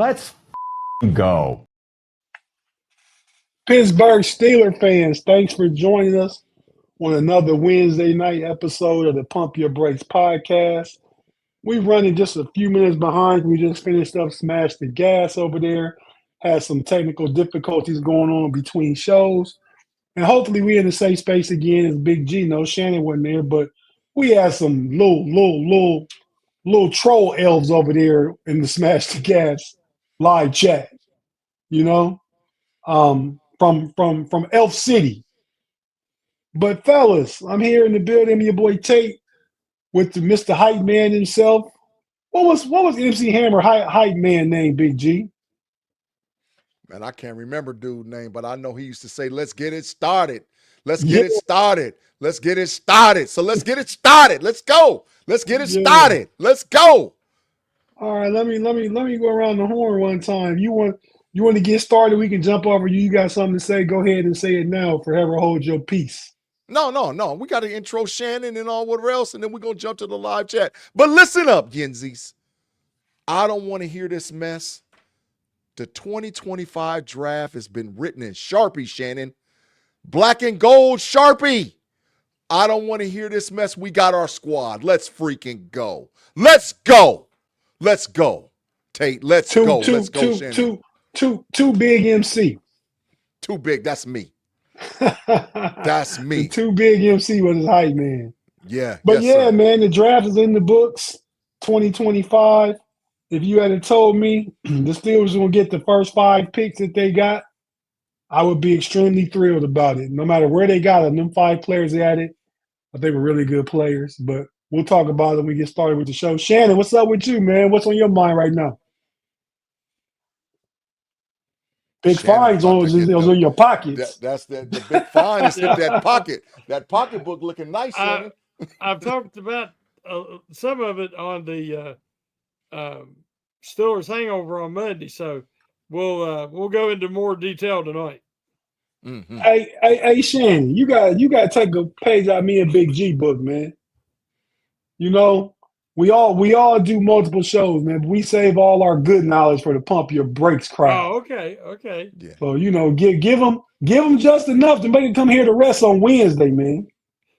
Let's go. Pittsburgh Steelers fans, thanks for joining us on another Wednesday night episode of the Pump Your Brakes podcast. We're running just a few minutes behind. We just finished up Smash the Gas over there. Had some technical difficulties going on between shows. And hopefully we're in the safe space again as Big-G. No, Shannon wasn't there, but we had some little troll elves over there in the Smash the Gas live chat, you know, from Elf City. But fellas, I'm here in the building. Your boy Tate with the Mr. Hype Man himself. What was MC Hammer hype man name, Big-G? Man, I can't remember dude's name, but I know he used to say, "Let's get it started. Let's get it started. Let's get it started." So let's get it started. Let's go. Let's get it started. Let's go. All right, let me go around the horn one time. You want to get started? We can jump over you. You got something to say? Go ahead and say it now. Forever hold your peace. No. We got to intro Shannon and all whatever else, and then we're going to jump to the live chat. But listen up, Yenzies. I don't want to hear this mess. The 2025 draft has been written in Sharpie, Shannon. Black and gold Sharpie. I don't want to hear this mess. We got our squad. Let's freaking go. Let's go. Let's go. Tate, let's go. Let's go, Shannon. Too big MC. Too big. That's me. That's me. Too big MC was his hype man. Yeah. But yes, sir. man, the draft is in the books. 2025. If you had told me the Steelers were going to get the first 5 picks that they got, I would be extremely thrilled about it. No matter where they got them 5 players they added, I think were really good players. But we'll talk about it when we get started with the show. Shannon, what's up with you, man? What's on your mind right now? Big fines was in your pockets. That's the big fine is in that pocket. That pocketbook looking nice, Shannon. I've talked about some of it on the Steelers hangover on Monday, so we'll go into more detail tonight. Mm-hmm. Hey, Shannon, you got to take a page out of me and Big-G book, man. You know, we all do multiple shows, man. But we save all our good knowledge for the Pump Your Brakes crowd. Oh, okay. Yeah. So give them just enough to make them come here to rest on Wednesday, man.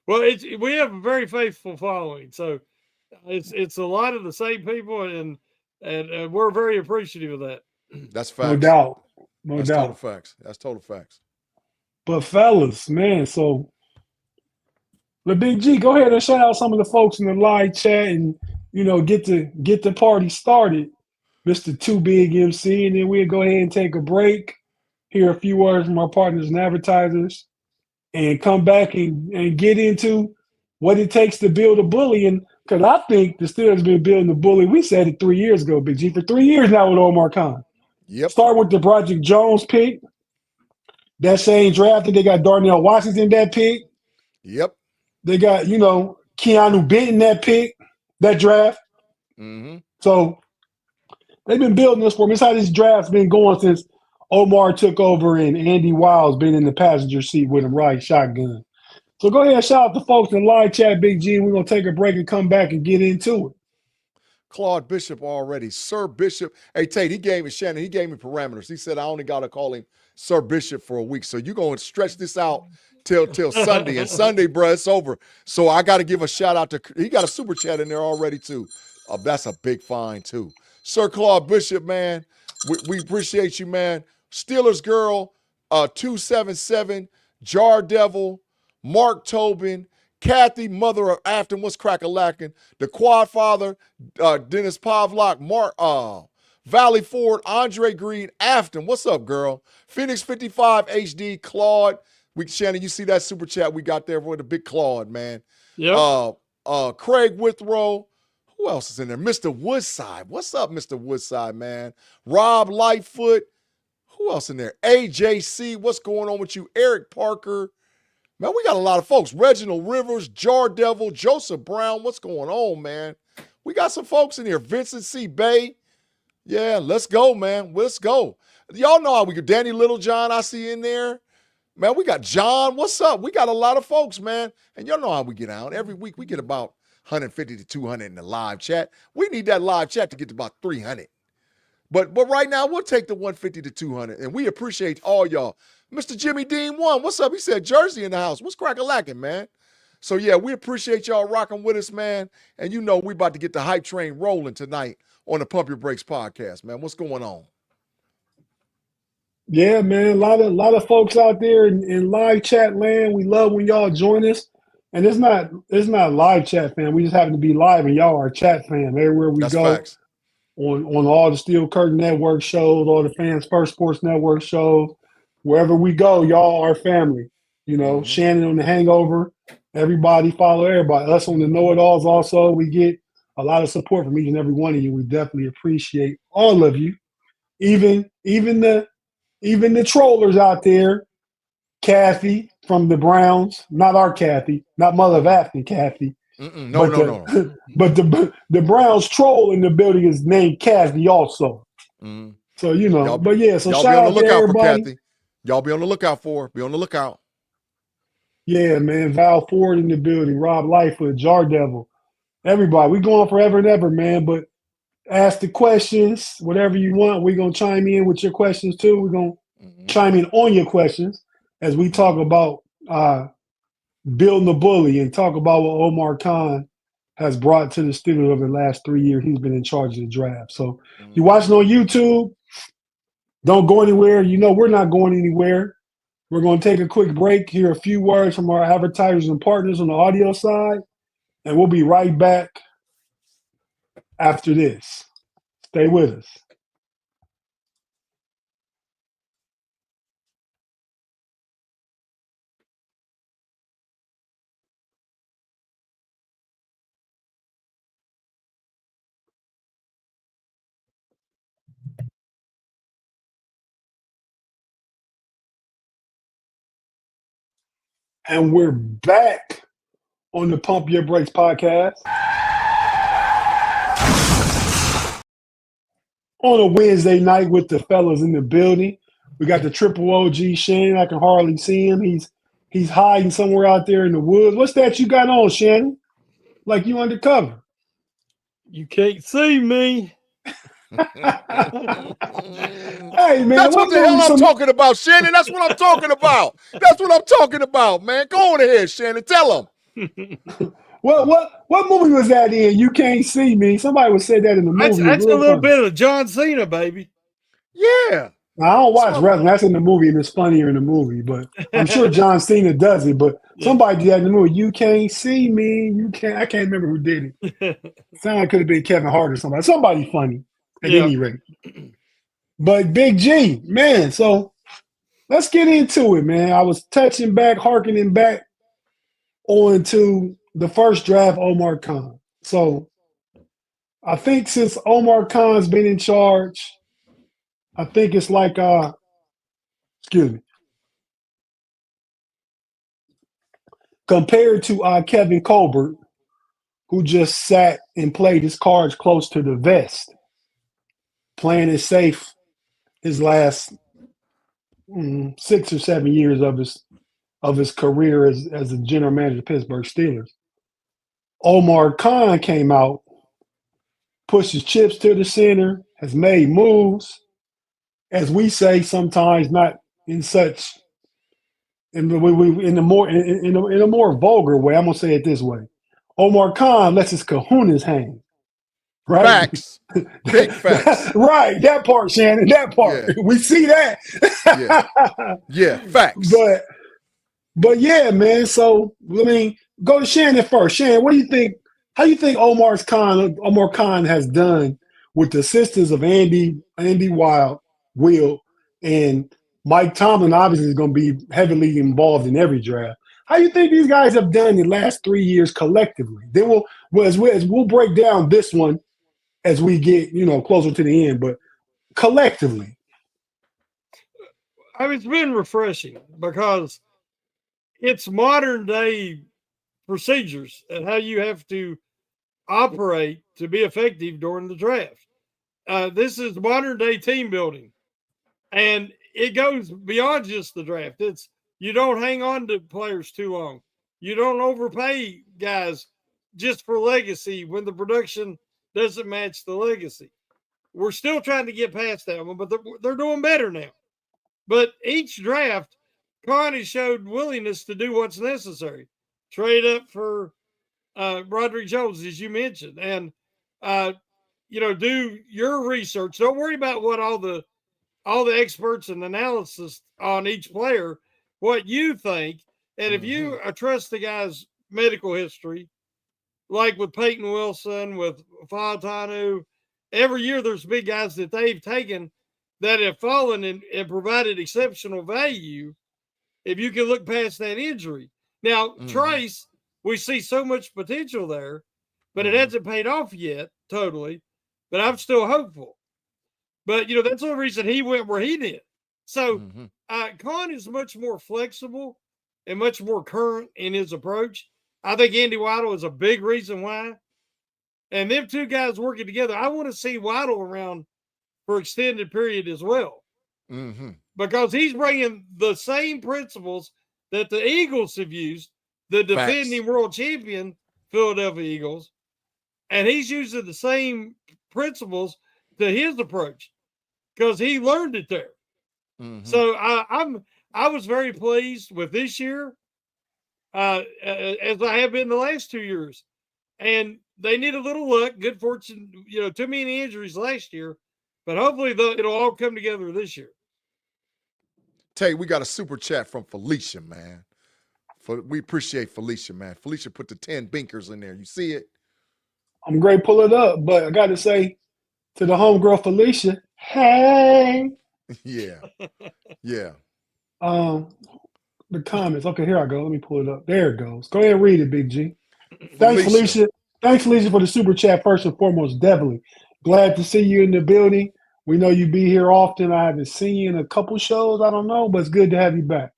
Well, we have a very faithful following, so it's a lot of the same people, and we're very appreciative of that. That's facts. No doubt. That's total facts. That's total facts. But fellas, man, so the Big-G, go ahead and shout out some of the folks in the live chat and get the party started, Mr. Too Big MC, and then we'll go ahead and take a break, hear a few words from our partners and advertisers, and come back and get into what it takes to build a bully. And because I think the Steelers have been building the bully. We said it 3 years ago, Big-G, for 3 years now with Omar Kahn. Yep. Start with the Project Jones pick. That same draft, they got Darnell Washington that pick. Yep. They got, Keanu Benton that draft. Mm-hmm. So they've been building this for me. It's how this draft's been going since Omar took over and Andy Wild's been in the passenger seat with him, right, shotgun. So go ahead and shout out the folks in the live chat, Big-G, and we're going to take a break and come back and get into it. Claude Bishop already. Sir Bishop. Hey, Tate, he gave me parameters. He said I only got to call him Sir Bishop for a week. So you're going to stretch this out till Sunday. And Sunday, bro, it's over. So I got to give a shout out to – he got a super chat in there already, too. That's a big find, too. Sir Claude Bishop, man, we appreciate you, man. Steelers Girl, 277, Jar Devil, Mark Tobin, Kathy, mother of Afton, what's crack-a-lackin', the Quad Father, Dennis Pavlak, Valley Ford, Andre Green, Afton, what's up, girl? Phoenix 55 HD, Claude. Shannon, you see that super chat we got there with the big Claude, man. Yeah. Craig Withrow. Who else is in there? Mr. Woodside. What's up, Mr. Woodside, man? Rob Lightfoot. Who else in there? AJC. What's going on with you? Eric Parker. Man, we got a lot of folks. Reginald Rivers, Jar Devil, Joseph Brown. What's going on, man? We got some folks in here. Vincent C. Bay. Yeah, let's go, man. Let's go. Y'all know how we go. Danny Littlejohn, I see in there. Man, we got John. What's up? We got a lot of folks, man. And y'all know how we get out. Every week we get about 150 to 200 in the live chat. We need that live chat to get to about 300. But right now, we'll take the 150 to 200, and we appreciate all y'all. Mr. Jimmy Dean won. What's up? He said Jersey in the house. What's crack-a-lacking, man? So, yeah, we appreciate y'all rocking with us, man. And you know we about to get the hype train rolling tonight on the Pump Your Brakes podcast, man. What's going on? Yeah, man, a lot of folks out there in live chat land. We love when y'all join us. And it's not live chat, fan. We just happen to be live, and y'all are chat fan. Everywhere we That's go, facts. on all the Steel Curtain Network shows, all the Fans First Sports Network shows, wherever we go, y'all are family. You know, Shannon on the Hangover, everybody follow everybody. Us on the Know It Alls also, we get a lot of support from each and every one of you. We definitely appreciate all of you, even the trollers out there. Kathy from the Browns, not our Kathy, not Mother of Afton Kathy. No. But the Browns troll in the building is named Kathy also. So, you know, but yeah, so y'all shout be on the out to lookout for everybody. Kathy. Y'all be on the lookout for her. Be on the lookout. Yeah, man. Val Ford in the building, Rob Lightfoot, Jar Devil, everybody. We going forever and ever, man. But ask the questions, whatever you want. We're going to chime in with your questions too. We're going to chime in on your questions as we talk about building the bully and talk about what Omar Kahn has brought to the Steelers over the last 3 years. He's been in charge of the draft. So you watching on YouTube, don't go anywhere. You know we're not going anywhere. We're going to take a quick break, hear a few words from our advertisers and partners on the audio side, and we'll be right back after this. Stay with us. And we're back on the Pump Your Brakes podcast. On a Wednesday night with the fellas in the building. We got the triple OG Shannon. I can hardly see him. He's hiding somewhere out there in the woods. What's that you got on, Shannon? Like you undercover. You can't see me. Hey, man. That's what the hell I'm talking about, Shannon. That's what I'm talking about. That's what I'm talking about, man. Go on ahead, Shannon. Tell him. What movie was that in? You Can't See Me. Somebody would say that in the movie. That's a little bit of John Cena, baby. Yeah. Now, I don't watch wrestling. That's in the movie, and it's funnier in the movie. But I'm sure John Cena does it. But somebody did that in the movie. You can't see me. You can't. I can't remember who did it. Sounded like it could have been Kevin Hart or somebody. Somebody funny at any rate. But Big G, man. So let's get into it, man. I was harkening back onto the first draft, Omar Kahn. So I think since Omar Khan's been in charge, I think it's like compared to Kevin Colbert, who just sat and played his cards close to the vest, playing it safe his last 6 or 7 years of his career as a general manager of the Pittsburgh Steelers. Omar Kahn came out, pushed his chips to the center, has made moves, as we say sometimes, not in such in a more vulgar way. I'm gonna say it this way: Omar Kahn lets his kahunas hang. Right? Facts. Big facts. Right. That part, Shannon. That part. Yeah. We see that. Yeah. Facts. But yeah, man. So I mean, go to Shannon first. Shannon, what do you think? How do you think Omar Kahn has done with the assistance of Andy Weild, Will, and Mike Tomlin? Obviously, is going to be heavily involved in every draft. How do you think these guys have done in the last 3 years collectively? Then we'll break down this one as we get closer to the end, but collectively. I mean, it's been refreshing because it's modern day procedures and how you have to operate to be effective during the draft. This is modern day team building, and it goes beyond just the draft. It's you don't hang on to players too long. You don't overpay guys just for legacy when the production doesn't match the legacy. we're still trying to get past that one, but they're doing better now. But each draft, Kahn has showed willingness to do what's necessary. Trade up for Roderick Jones, as you mentioned, and do your research. Don't worry about what all the experts and analysis on each player, what you think. And if you trust the guy's medical history, like with Peyton Wilson, with Fautanu, every year there's big guys that they've taken that have fallen and provided exceptional value if you can look past that injury. Now, Trace, we see so much potential there, but it hasn't paid off yet totally. But I'm still hopeful. But, that's the reason he went where he did. So Kahn is much more flexible and much more current in his approach. I think Andy Weidl is a big reason why. And them two guys working together, I want to see Weidl around for extended period as well. Because he's bringing the same principles that the Eagles have used, the defending world champion Philadelphia Eagles, and he's using the same principles to his approach because he learned it there. So I was very pleased with this year, as I have been the last 2 years, and they need a little luck, good fortune. Too many injuries last year, but hopefully it'll all come together this year. Tate, we got a super chat from Felicia, man. We appreciate Felicia, man. Felicia put the 10 binkers in there. You see it? I'm great, pull it up, but I got to say to the homegirl Felicia, hey. Yeah. The comments. Okay, here I go. Let me pull it up. There it goes. Go ahead and read it, Big G. Thanks, Felicia. Thanks, Felicia, for the super chat first and foremost. Definitely. Glad to see you in the building. We know you be here often. I haven't seen you in a couple shows. I don't know, but it's good to have you back.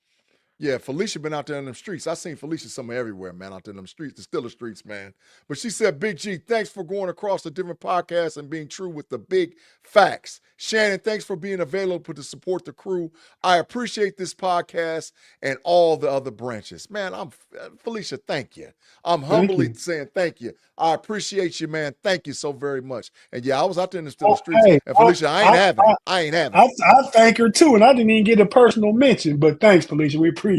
Yeah, Felicia been out there in them streets. I seen Felicia somewhere everywhere, man, out there in them streets, the Steelers streets, man. But she said, Big G, thanks for going across the different podcasts and being true with the big facts. Shannon, thanks for being available to support the crew. I appreciate this podcast and all the other branches. Man, Felicia, thank you. I'm humbly saying thank you. I appreciate you, man. Thank you so very much. And yeah, I was out there in the Steelers streets. Hey, and Felicia, I ain't having it. I thank her too, and I didn't even get a personal mention, but thanks, Felicia. We appreciate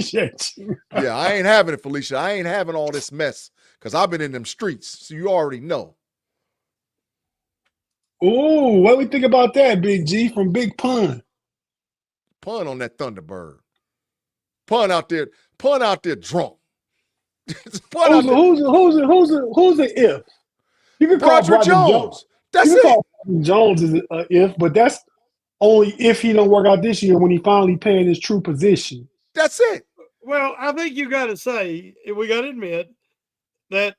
you. Yeah, I ain't having it, Felicia. I ain't having all this mess because I've been in them streets, so you already know. Ooh, what do we think about that, Big G from Big Pun? Pun on that Thunderbird. Pun out there drunk. Who's the if? You can call Broderick Jones. That's you can it. Call Jones is an if, but that's only if he don't work out this year when he finally playing his true position. That's it. Well, I think you got to say, we got to admit that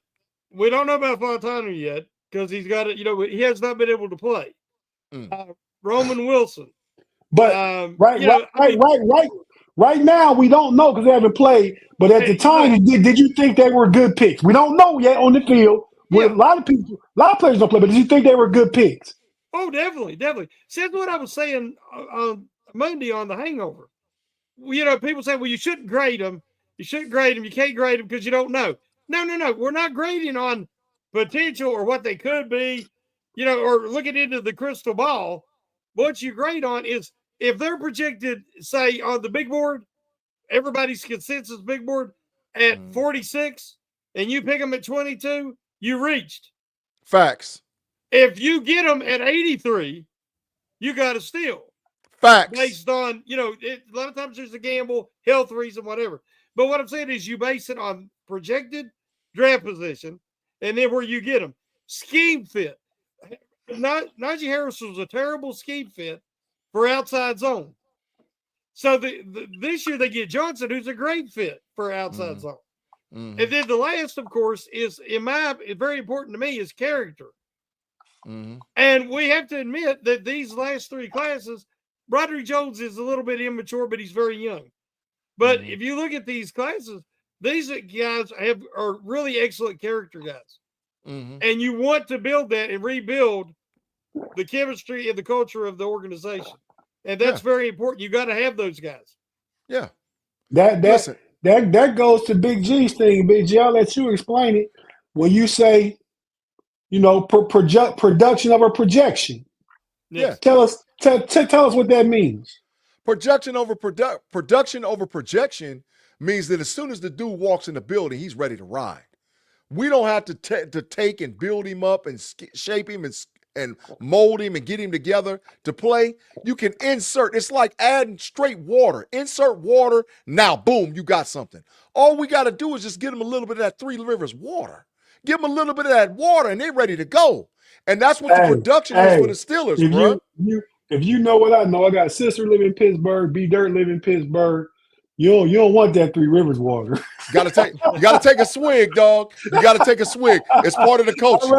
we don't know about Fontana yet because he's got it. He has not been able to play. Roman Wilson, but right now we don't know because they haven't played. But at the time, did you think they were good picks? We don't know yet on the field. Yeah. A lot of players don't play, but did you think they were good picks? Oh, definitely. See, that's what I was saying on Monday on the Hangover. People say, well, you shouldn't grade them. You can't grade them because you don't know. No. We're not grading on potential or what they could be, or looking into the crystal ball. What you grade on is if they're projected, say, on the big board, everybody's consensus big board at 46, and you pick them at 22, you reached. Facts. If you get them at 83, you got to steal. Facts. Based on, a lot of times there's a gamble, health reason, whatever. But what I'm saying is you base it on projected draft position and then where you get them. Scheme fit. Najee Harris was a terrible scheme fit for outside zone. So this year they get Johnson, who's a great fit for outside zone. And then the last, of course, is very important to me is character. And we have to admit that these last three classes, Roderick Jones is a little bit immature, but he's very young. But if you look at these classes, these guys are really excellent character guys. And you want to build that and rebuild the chemistry and the culture of the organization. And that's very important. You got to have those guys. Yeah. That goes to Big G's thing. Big G, I'll let you explain it. When you say, production of a projection. Yes. Tell us what that means. Production over projection means that as soon as the dude walks in the building, he's ready to ride. We don't have to take and build him up and shape him and mold him and get him together to play. You can insert. It's like adding straight water. Insert water. Now, boom, you got something. All we got to do is just give them a little bit of that Three Rivers water. Give them a little bit of that water, and they're ready to go. And that's what the production is for the Steelers, bro. If you know what I know, I got a sister living in Pittsburgh, B Dirt living in Pittsburgh. You don't want that Three Rivers water. You gotta take a swig, dog. You gotta take a swig. It's part of the culture.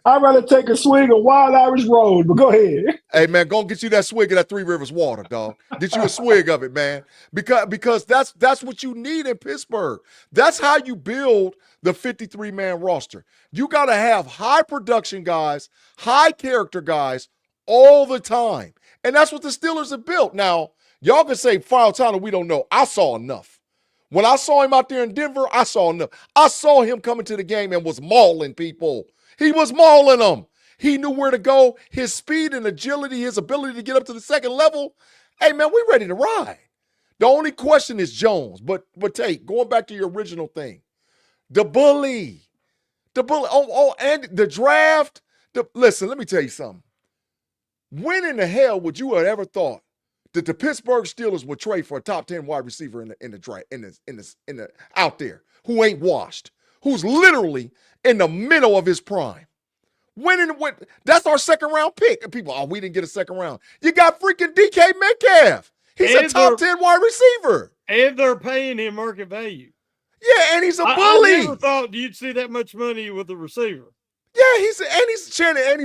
I'd rather take a swig of Wild Irish Road, but go ahead. Hey man, go and get you that swig of that Three Rivers water, dog. Get you a swig of it, man. Because that's what you need in Pittsburgh. That's how you build the 53-man roster. You gotta have high production guys, high character guys all the time. And that's what the Steelers have built. Now, y'all can say File Tyler, we don't know. I saw enough. When I saw him out there in Denver, I saw enough. I saw him coming to the game and was mauling people. He was mauling them. He knew where to go. His speed and agility, his ability to get up to the second level. Hey, man, we ready to ride. The only question is Jones. But Tate, going back to your original thing, the bully. And the draft. Listen, let me tell you something. When in the hell would you have ever thought that the Pittsburgh Steelers would trade for a top 10 wide receiver in the draft, out there, who ain't washed, who's literally in the middle of his prime? That's our second round pick. People, we didn't get a second round. You got freaking DK Metcalf. He's a top 10 wide receiver. And they're paying him market value. Yeah, and he's a bully. I never thought you'd see that much money with a receiver. Yeah, he's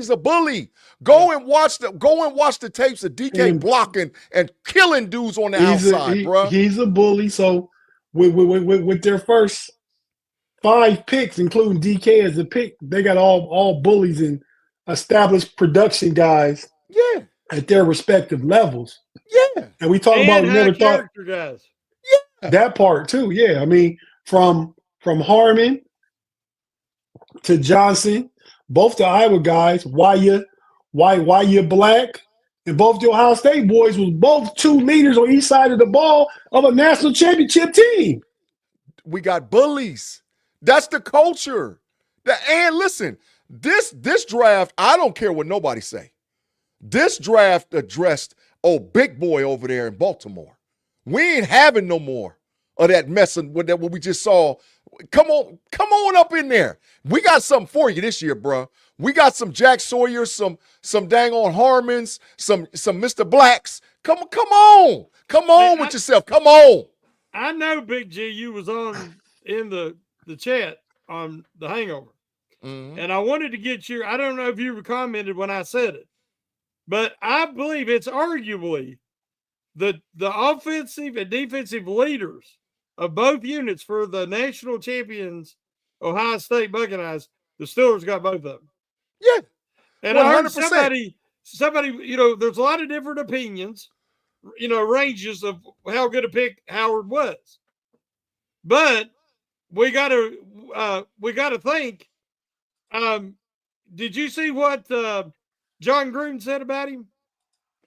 a bully. Go and watch the tapes of DK blocking and killing dudes on the outside, bro. He's a bully. So with their first 5 picks, including DK as a pick, they got all bullies and established production guys. Yeah, at their respective levels. Yeah, and we talk about we never thought guys. Yeah, that part too. Yeah, I mean from Harmon to Johnson. Both the Iowa guys, why you black, and both the Ohio State boys was both 2 leaders on each side of the ball of a national championship team. We got bullies. That's the culture. And listen, this draft, I don't care what nobody say. This draft addressed big boy over there in Baltimore. We ain't having no more of that messing with that what we just saw. Come on up in there. We got something for you this year, bro. We got some Jack Sawyers, some dang on Harmons, some Mr. Blacks. Come on with yourself. Come on. I know, Big G, you was on in the chat on the Hangover. Mm-hmm. And I wanted to get your, I don't know if you commented when I said it, but I believe it's arguably the offensive and defensive leaders of both units for the national champions, Ohio State Buckeyes. The Steelers got both of them. Yeah. And 100%. I heard somebody, there's a lot of different opinions, ranges of how good a pick Howard was. But we got to think, did you see what John Gruden said about him?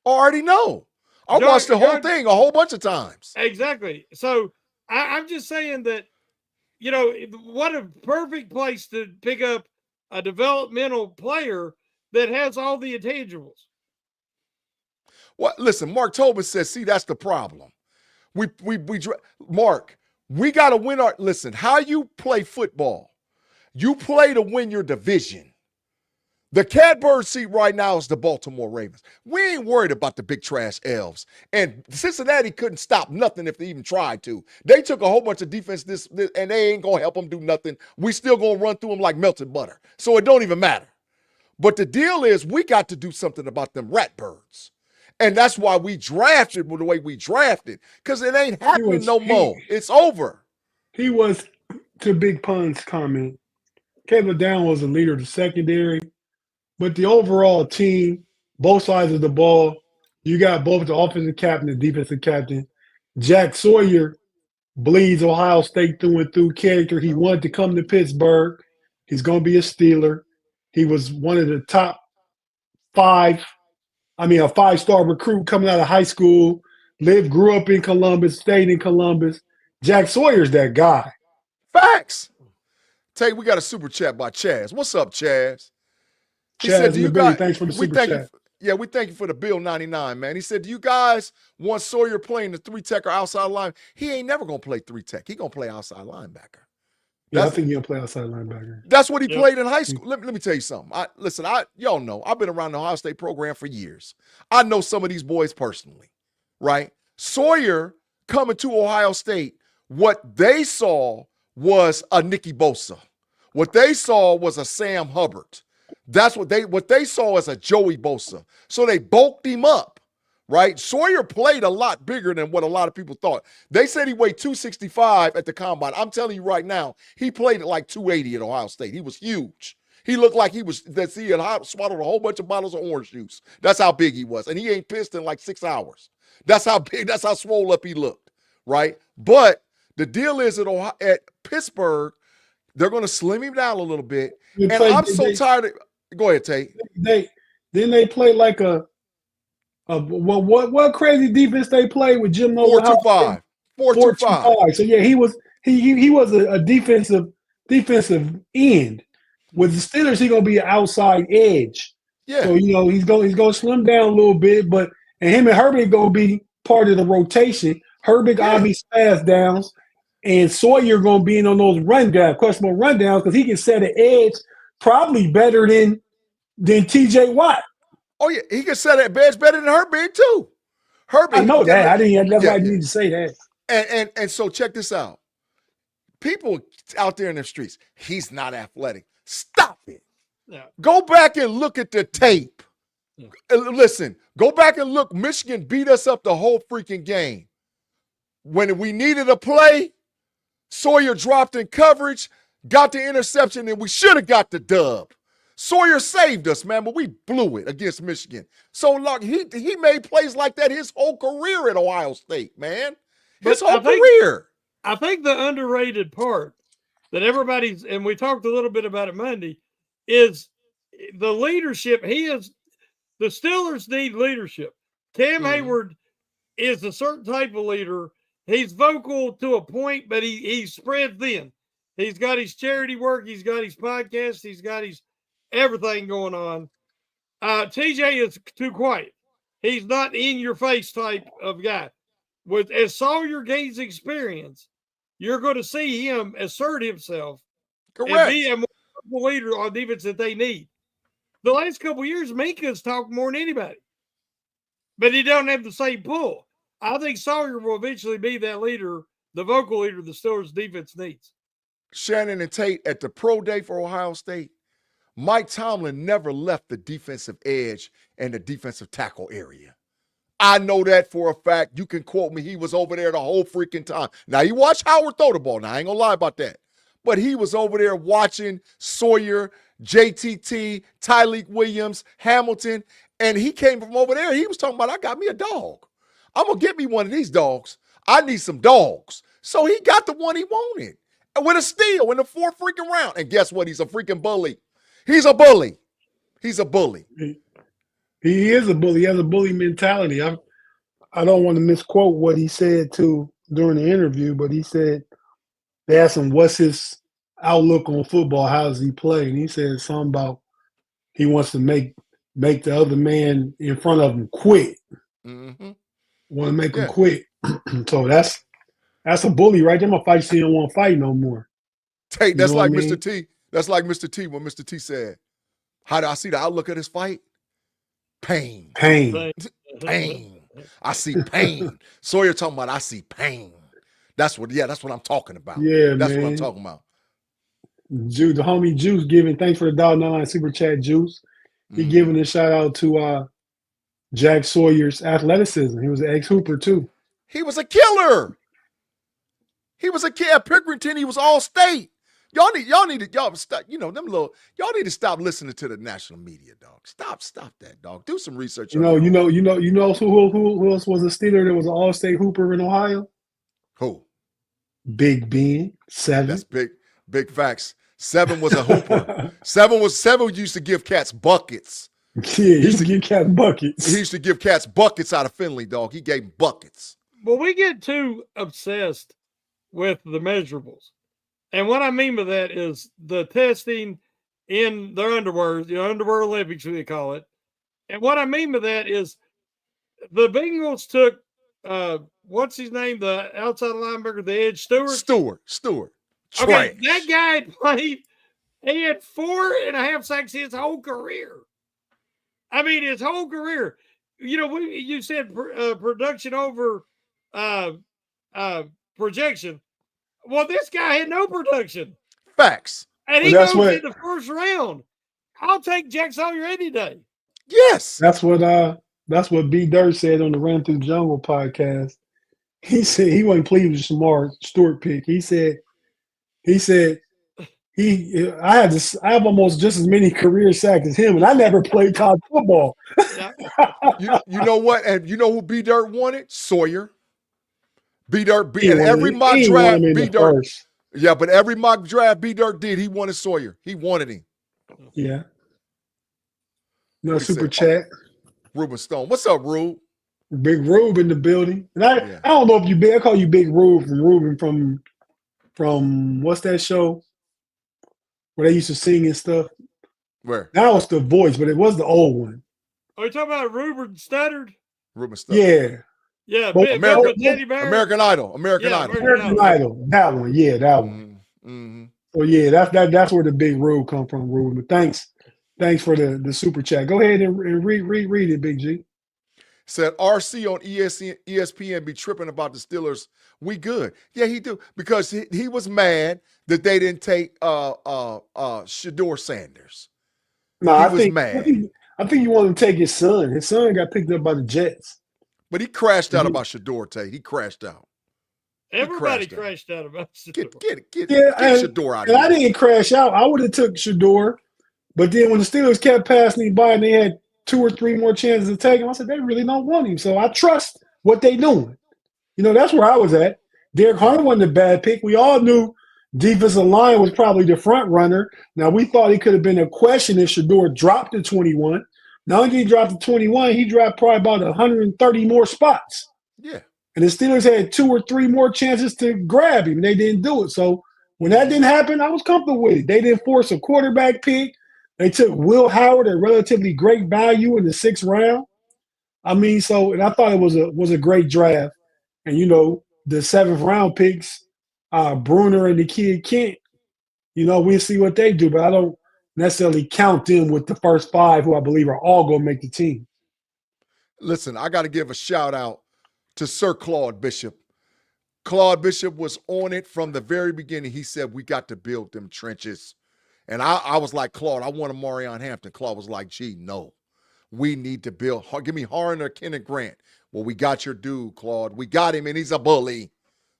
I already know. I watched the whole thing a whole bunch of times. Exactly. So I'm just saying that, what a perfect place to pick up a developmental player that has all the intangibles. Well, listen, Mark Tobin says, see, that's the problem. Mark, we got to win listen, how you play football, you play to win your division. The catbird seat right now is the Baltimore Ravens. We ain't worried about the big trash elves. And Cincinnati couldn't stop nothing if they even tried to. They took a whole bunch of defense and they ain't going to help them do nothing. We still going to run through them like melted butter. So it don't even matter. But the deal is we got to do something about them ratbirds. And that's why we drafted the way we drafted, because it ain't happening no more. It's over. He was, to Big Pun's comment, Caleb Down was the leader of the secondary. But the overall team, both sides of the ball, you got both the offensive captain and defensive captain. Jack Sawyer bleeds Ohio State through and through character. He wanted to come to Pittsburgh. He's going to be a Steeler. He was one of the top 5 a 5-star recruit coming out of high school, grew up in Columbus, stayed in Columbus. Jack Sawyer's that guy. Facts. Tate, we got a super chat by Chaz. What's up, Chaz? He said, Chaz in the building, thanks for the super chat. We thank you for the Bill 99, man. He said, do you guys want Sawyer playing the 3-tech or outside line? He ain't never going to play 3-tech. He going to play outside linebacker. Yeah, I think he'll play outside linebacker. That's what he played in high school. Let me tell you something. Y'all know, I've been around the Ohio State program for years. I know some of these boys personally, right? Sawyer coming to Ohio State, what they saw was a Nicky Bosa. What they saw was a Sam Hubbard. That's what they saw as a Joey Bosa. So they bulked him up, right? Sawyer played a lot bigger than what a lot of people thought. They said he weighed 265 at the combine. I'm telling you right now, he played at like 280 at Ohio State. He was huge. He looked like he had swallowed a whole bunch of bottles of orange juice. That's how big he was. And he ain't pissed in like 6 hours. That's how big, that's how swole up he looked, right? But the deal is at Pittsburgh, they're going to slim him down a little bit. I'm so tired of – go ahead, Tate. They play like what crazy defense they played with Jim Knowles? 4-2-5. 4-2-5. So, yeah, he was a defensive end. With the Steelers, he's going to be an outside edge. Yeah. So, he's going to slim down a little bit, and him and Herbig going to be part of the rotation. Herbig obviously pass downs. And Sawyer going to be in on those questionable rundowns, because he can set an edge probably better than TJ Watt. Oh, yeah. He can set an edge better than Herbig, too. I know that. That's why I didn't need to say that. And so check this out. People out there in the streets, he's not athletic. Stop it. Yeah. Go back and look at the tape. Yeah. Listen, go back and look. Michigan beat us up the whole freaking game. When we needed a play, Sawyer dropped in coverage, got the interception, and we should have got the dub. Sawyer saved us, man, but we blew it against Michigan. So, look, he made plays like that his whole career at Ohio State, man. His whole career. I think the underrated part that everybody's, and we talked a little bit about it Monday, is the leadership. The Steelers need leadership. Cam Hayward is a certain type of leader. He's vocal to a point, but he spreads thin. He's got his charity work. He's got his podcast. He's got his everything going on. TJ is too quiet. He's not in your face type of guy. As Sawyer gains experience, you're going to see him assert himself. Correct. And be a more leader on defense that they need. The last couple of years, Minka's talked more than anybody, but he don't have the same pull. I think Sawyer will eventually be that leader, the vocal leader the Steelers defense needs. Shannon and Tate, at the pro day for Ohio State, Mike Tomlin never left the defensive edge and the defensive tackle area. I know that for a fact. You can quote me. He was over there the whole freaking time. Now, you watch Howard throw the ball. Now, I ain't going to lie about that. But he was over there watching Sawyer, JTT, Tyleek Williams, Hamilton, and he came from over there. He was talking about, I got me a dog. I'm going to get me one of these dogs. I need some dogs. So he got the one he wanted with a steal in the 4th freaking round. And guess what? He's a freaking bully. He's a bully. He's a bully. He is a bully. He has a bully mentality. I don't want to misquote what he said during the interview, but he said they asked him, what's his outlook on football? How does he play? And he said something about he wants to make the other man in front of him quit. Mm-hmm. Want to make him quit. So that's a bully right there. My fight, he don't want to fight no more. Tate, that's like Mr. T. That's like Mr. T when Mr. T said, how do I see the outlook of this fight? Pain. Pain. I see pain. Sawyer talking about I see pain. That's what I'm talking about. Yeah, that's man. what I'm talking about. Juice, the homie Juice giving, thanks for the $1.99 super chat, Juice. He giving a shout out to Jack Sawyer's athleticism. He was an ex-hooper too. He was a killer. He was a kid at Pickerington. He was all state. Y'all need to stop, y'all need to stop listening to the national media, dog. Stop that, dog. Do some research. You know who else was a Steeler that was an all-state hooper in Ohio? Who? Big Ben, 7. That's big facts. 7 was a hooper. 7 used to give cats buckets. he used to give cats buckets. He used to give cats buckets out of Finley, dog. He gave buckets. Well, we get too obsessed with the measurables. And what I mean by that is the testing in their underwear, the underwear Olympics, they call it. And what I mean by that is the Bengals took, what's his name? The outside linebacker, the edge, Stewart. Stewart. Okay, that guy had played, he had 4.5 sacks his whole career. I mean, his whole career. You know, you said production over projection. Well, this guy had no production. Facts. And he goes in the first round. I'll take Jack Sawyer any day. Yes. That's what B. Dirt said on the Ran Through Jungle podcast. He said he wasn't pleased with Shamar Stewart pick. He said I have almost just as many career sacks as him, and I never played college football. you know what? And you know who B. Dirt wanted? Sawyer. B. Dirt. And every mock draft, B. Dirt. Yeah, but every mock draft B. Dirt did, he wanted Sawyer. He wanted him. Yeah. No super chat. Ruben Stone. What's up, Rube? Big Rube in the building. And I don't know if you big. I call you Big Rube from Ruben from what's that show where they used to sing and stuff? Where? Now it's The Voice, but it was the old one. Are you talking about Ruben Studdard? Ruben Studdard. Yeah. Yeah, American Idol. American Idol. That one. Yeah, that one. Mm-hmm. So yeah, that's where the Big Rube come from, Ruben. But thanks for the super chat. Go ahead and read it, Big G. Said RC on ESPN be tripping about the Steelers. We good. Yeah, he do. Because he was mad that they didn't take Shedeur Sanders. No, I think you want to take his son. His son got picked up by the Jets. But he crashed out about Shedeur, Tate. He crashed out. Everybody crashed out about Shedeur. Get Shedeur out of here. And I didn't crash out. I would have took Shedeur. But then when the Steelers kept passing him by and they had 2 or 3 more chances to take him, I said, they really don't want him. So I trust what they doing. You know, that's where I was at. Derek Hunter wasn't a bad pick. We all knew defensive line was probably the front runner. Now, we thought it could have been a question if Shedeur dropped to 21. Not only did he drop to 21, he dropped probably about 130 more spots. Yeah. And the Steelers had 2 or 3 more chances to grab him, and they didn't do it. So when that didn't happen, I was comfortable with it. They didn't force a quarterback pick. They took Will Howard, a relatively great value in the 6th round. I mean, and I thought it was a great draft. And, you know, the 7th round picks, Bruner and the kid Kent, you know, we'll see what they do. But I don't necessarily count them with the first 5 who I believe are all going to make the team. Listen, I got to give a shout out to Sir Claude Bishop. Claude Bishop was on it from the very beginning. He said, we got to build them trenches. And I was like, Claude, I want a Marion Hampton. Claude was like, gee, no. We need to build. Give me Harden or Kenneth Grant. Well, we got your dude, Claude. We got him, and he's a bully.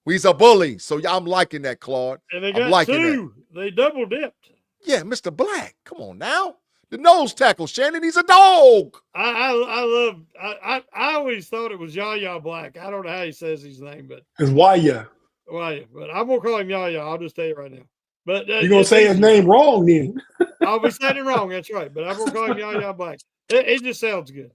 He's a bully. So I'm liking that, Claude. And they got 2. They double dipped. Yeah, Mr. Black. Come on now. The nose tackle, Shannon. He's a dog. I always thought it was Yaya Black. I don't know how he says his name, but it's Waya. But I'm gonna call him Yaya. I'll just tell you right now. But you're gonna say his name wrong then. I'll be saying it wrong. That's right. But I'm gonna call him Yaya Black. It just sounds good.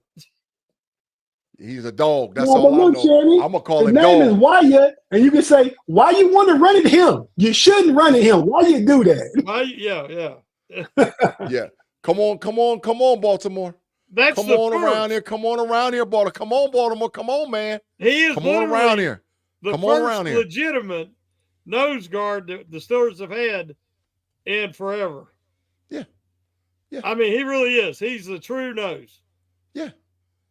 He's a dog. That's all I know. Shannon, I'm gonna call him dog. His name is Waya, and you can say, "Why you want to run at him? You shouldn't run at him. Why you do that?" Yeah. Come on, Baltimore. That's come on around here. Come on around here, Baltimore. Come on, Baltimore. Come on, man. He is come on around here. Come on around here. Legitimate nose guard that the Steelers have had in forever. Yeah. I mean, he really is. He's the true nose. Yeah.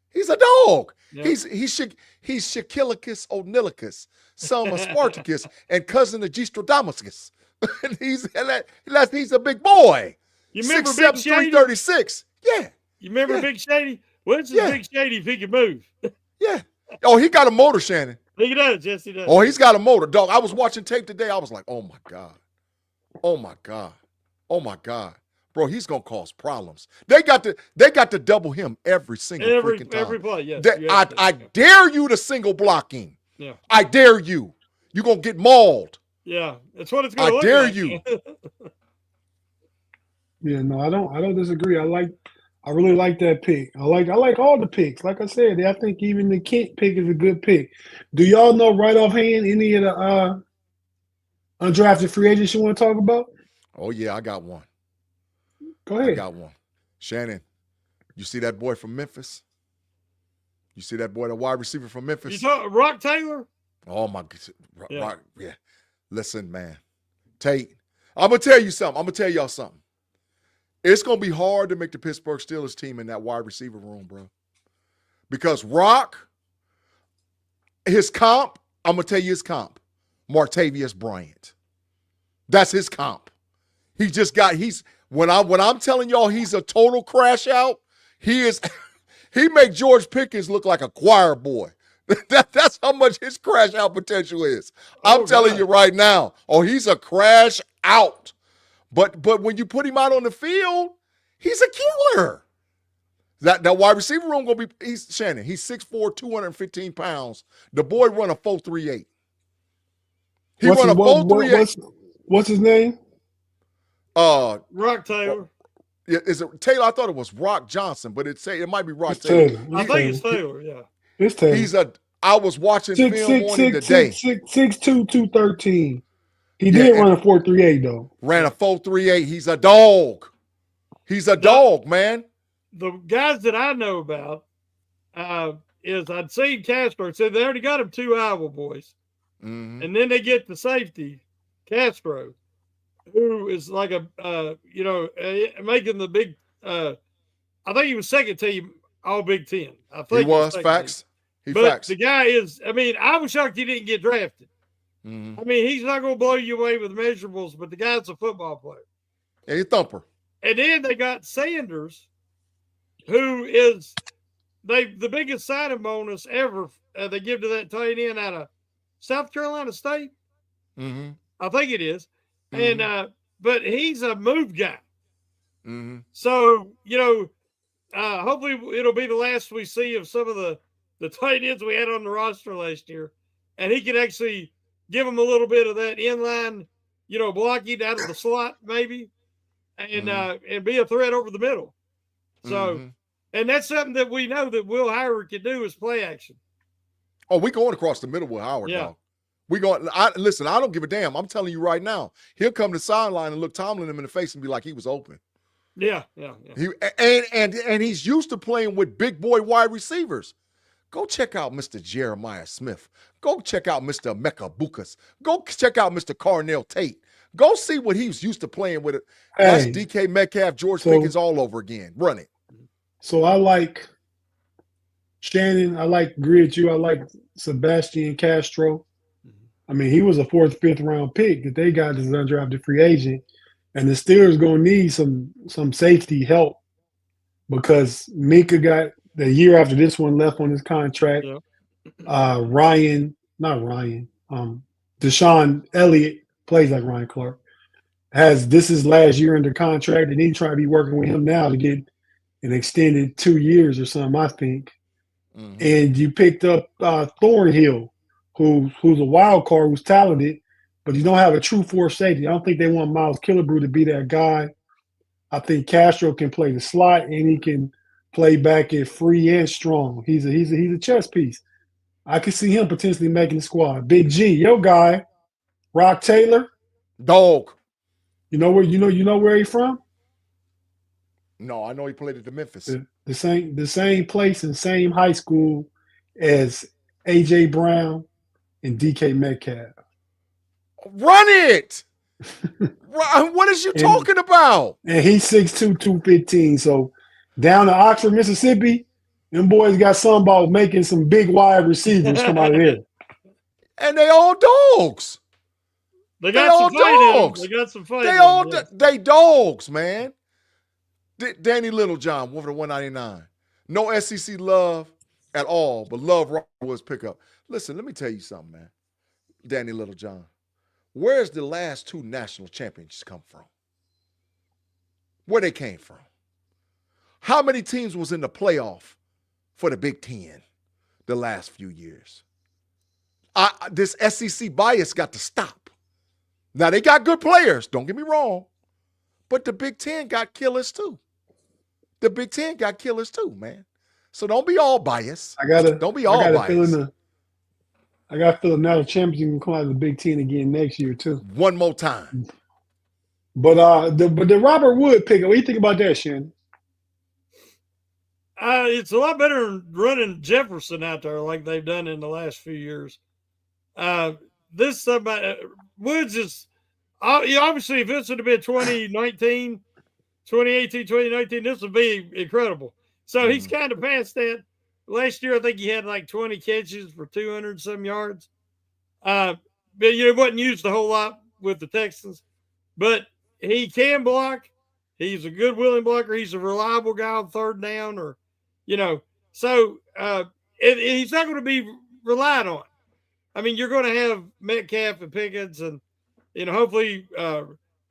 He's a dog. Yeah. He's Shakilicus Onilicus, son of Spartacus and cousin of Gestrodamuscus. And he's a big boy. You remember 6'7", Big Shady? 336. Yeah. You remember Big Shady? What's Big Shady if he can move? Yeah. Oh, he got a motor, Shannon. He does. Yes, he does. Oh, he's got a motor, dog. I was watching tape today. I was like, oh, my God. Oh, my God. Oh, my God. Bro, he's gonna cause problems. They got to double him every single freaking time. Every play, yes. I dare you to single block him. Yeah. I dare you. You're gonna get mauled. Yeah, that's what it's gonna look like. I dare like. you. Yeah, no, I don't disagree. I I really like that pick. I like all the picks. Like I said, I think even the Kent pick is a good pick. Do y'all know right offhand any of the undrafted free agents you want to talk about? Oh, yeah, I got one. Go ahead. I got one. Shannon, you see that boy from Memphis? You see that boy, the wide receiver from Memphis? You talk Rock Taylor? Oh, my God. Yeah. Yeah. Listen, man. Tate, I'm going to tell you something. I'm going to tell y'all something. It's going to be hard to make the Pittsburgh Steelers team in that wide receiver room, bro. Because Rock, his comp, I'm going to tell you his comp, Martavius Bryant. That's his comp. He just got, when I'm telling y'all he's a total crash out, he make George Pickens look like a choir boy. That's how much his crash out potential is. I'm telling you right now. Oh, he's a crash out. But when you put him out on the field, he's a killer. That wide receiver room gonna be Shannon. He's 6'4", 215 pounds. The boy run a 4.38. He run a 4.38. What's his name? Rock Taylor. Yeah, is it Taylor? I thought it was Rock Johnson, but it might be Rock Taylor. I think it's Taylor. Yeah, it's Taylor. I was watching film on him today. 6'2", 213. He did run a 4.38 though. Ran a 4.38. He's a dog. He's a dog, man. The guys that I know about is I'd seen Castro. It said they already got him 2 Iowa boys. Mm-hmm. And then they get the safety, Castro, who is like making the big I think he was second team all Big Ten. I think he was facts. The guy is, I was shocked he didn't get drafted. Mm-hmm. He's not going to blow you away with measurables, but the guy's a football player. And he's a thumper. And then they got Sanders, who is the biggest signing bonus ever they give to that tight end out of South Carolina State. Mm-hmm. I think it is. Mm-hmm. And but he's a move guy. Mm-hmm. So, hopefully it'll be the last we see of some of the tight ends we had on the roster last year. And he can actually give them a little bit of that inline, blocking out of the slot maybe, and and be a threat over the middle. So, and that's something that we know that Will Howard can do is play action. Oh, we going across the middle with Howard, dog. We going. Listen, I don't give a damn. I'm telling you right now. He'll come to the sideline and look Tomlin him in the face and be like he was open. Yeah. And he's used to playing with big boy wide receivers. Go check out Mr. Jeremiah Smith. Go check out Mr. Mecca Bukas. Go check out Mr. Carnell Tate. Go see what he was used to playing with. That's DK Metcalf, George Pickens all over again. Run it. So I like Shannon. I like Grid you. I like Sebastian Castro. He was a 4th, 5th round pick that they got as an undrafted free agent. And the Steelers going to need some safety help because Minka got the year after this one left on his contract. Yeah. Deshaun Elliott plays like Ryan Clark. This is last year under contract, and he try to be working with him now to get an extended 2 years or something, I think. Mm-hmm. And you picked up Thornhill, who's a wild card, who's talented, but you don't have a true force safety. I don't think they want Miles Killebrew to be that guy. I think Castro can play the slot, and he can play back at free and strong. He's a chess piece. I could see him potentially making the squad. Big G, your guy, Rock Taylor, dog. You know where he's from? No, I know he played at the Memphis. The same place and same high school as AJ Brown and DK Metcalf. Run it! What is you talking about? And he's 6'2", 215. So down to Oxford, Mississippi, them boys got something about making some big wide receivers come out of there. And they all dogs. They got some dogs. They got some fighting. They dogs, man. Danny Littlejohn, one for the 199. No SEC love at all, but love was pickup. Listen, let me tell you something, man. Danny Littlejohn, where's the last 2 national championships come from? Where they came from? How many teams was in the playoff for the Big Ten the last few years? This SEC bias got to stop. Now, they got good players, don't get me wrong, but the Big Ten got killers too. the Big Ten got killers too, man. So don't be all biased. I got biased. I got a feeling now the champions can come out of the Big Ten again next year too. One more time. But the Robert Wood pick, what do you think about that, Shannon? It's a lot better than running Jefferson out there like they've done in the last few years. Woods is obviously, if this would have been 2018, 2019, this would be incredible. So he's kind of past that. Last year, I think he had like 20 catches for 200 some yards. But it wasn't used a whole lot with the Texans. But he can block. He's a good willing blocker. He's a reliable guy on third down, so he's not going to be relied on. I mean, you're going to have Metcalf and Pickens, and hopefully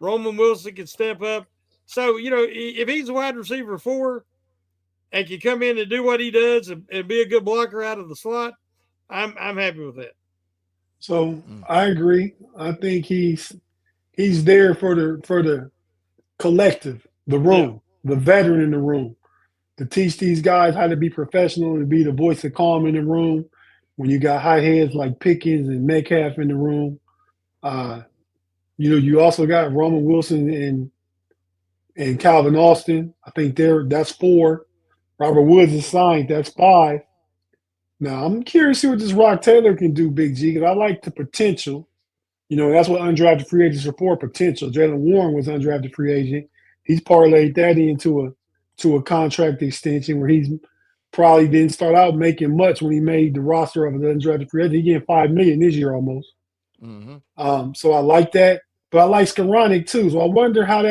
Roman Wilson can step up. So if he's a wide receiver 4 and can come in and do what he does and be a good blocker out of the slot, I'm happy with that. So I agree. I think he's there for the collective, the room, the veteran in the room, to teach these guys how to be professional and be the voice of calm in the room. When you got high heads like Pickens and Metcalf in the room, you also got Roman Wilson and Calvin Austin. I think that's 4. Robert Woods is signed. That's 5. Now I'm curious to see what this Rock Taylor can do, Big G, because I like the potential. That's what undrafted free agents are for, potential. Jalen Warren was undrafted free agent. He's parlayed that into a contract extension where he's probably didn't start out making much when he made the roster of the undrafted free agent. He getting $5 million this year almost. Mm-hmm. So I like that, but I like Skoranek too. So I wonder how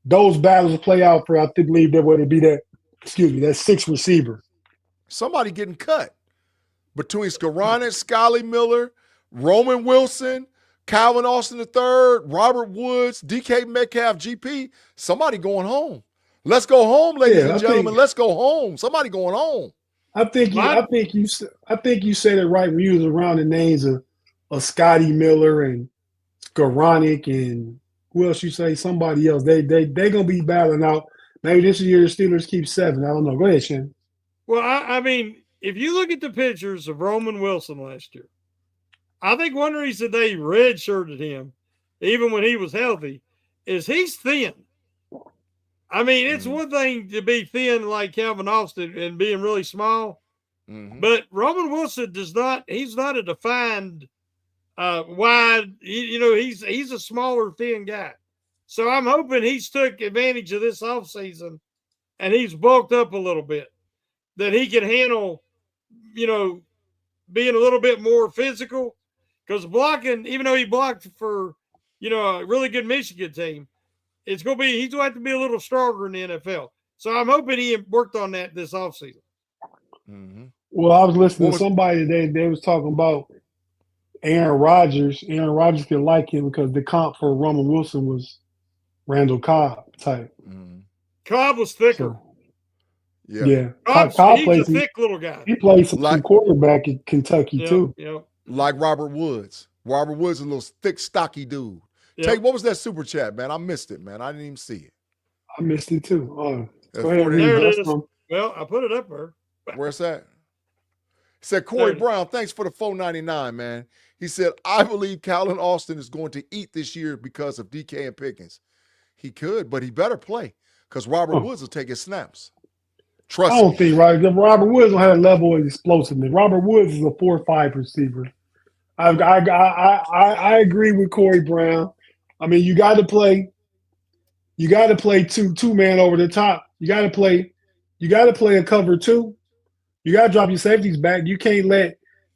those battles will play out for. I believe that would be that 6th receiver. Somebody getting cut between Skoranek, Scotty Miller, Roman Wilson, Calvin Austin III, Robert Woods, DK Metcalf, GP. Somebody going home. Let's go home, ladies and gentlemen. Let's go home. Somebody going home. I think you said it right when you was around the names of Scotty Miller and Skoranek and who else you say? Somebody else. They gonna be battling out. Maybe this year the Steelers keep 7. I don't know. Go ahead, Shannon. Well, I mean, if you look at the pictures of Roman Wilson last year, I think one reason they redshirted him, even when he was healthy, is he's thin. I mean, it's one thing to be thin like Calvin Austin and being really small, but Roman Wilson he's not a defined wide, he's a smaller, thin guy. So I'm hoping he's took advantage of this offseason and he's bulked up a little bit, that he can handle, being a little bit more physical. Because blocking, even though he blocked for, a really good Michigan team, he's going to have to be a little stronger in the NFL. So I'm hoping he worked on that this offseason. Mm-hmm. Well, I was listening to somebody today. They was talking about Aaron Rodgers. Aaron Rodgers could like him because the comp for Roman Wilson was Randall Cobb type. Mm-hmm. Cobb was thicker. So, yeah. Cobb he's a thick little guy. He played some quarterback in Kentucky too. Yep. Like Robert Woods. Robert Woods is a little thick, stocky dude. Yep. Tate, what was that super chat, man? I missed it, man. I didn't even see it. I missed it too. Go ahead. There it is. Well, I put it up there. Where's that? He said, Corey Brown, thanks for the $4.99, man. He said, I believe Calvin Austin is going to eat this year because of DK and Pickens. He could, but he better play because Robert Woods will take his snaps. Trust me. I don't think Robert Woods don't have a level of explosiveness. Robert Woods is a 4-5 receiver. I agree with Corey Brown. I mean, you got to play two man over the top. You got to play a cover 2. You got to drop your safeties back. You can't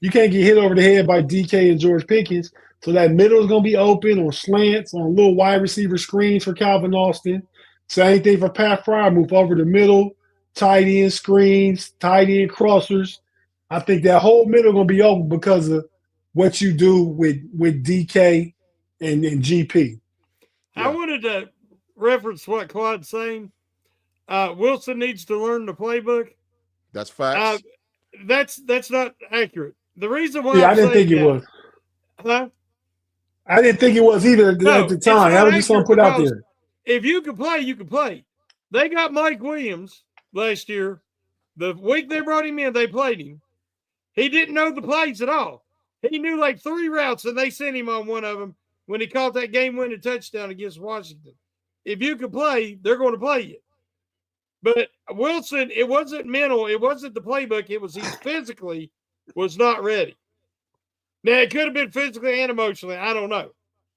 get hit over the head by DK and George Pickens. So that middle is going to be open on slants, on little wide receiver screens for Calvin Austin. Same thing for Pat Fryer. Move over the middle. Tight end screens, tight end crossers. I think that whole middle going to be open because of what you do with DK and GP. Yeah. I wanted to reference what Claude's saying. Wilson needs to learn the playbook. That's facts. That's not accurate. The reason why I didn't think it was. Huh? I didn't think it was either at the time. That was just something put out there. If you can play, you can play. They got Mike Williams last year. The week they brought him in, they played him. He didn't know the plays at all. He knew like 3 routes, and they sent him on one of them when he caught that game-winning touchdown against Washington. If you can play, they're going to play you. But Wilson, it wasn't mental. It wasn't the playbook. It was he physically was not ready. Now, it could have been physically and emotionally. I don't know.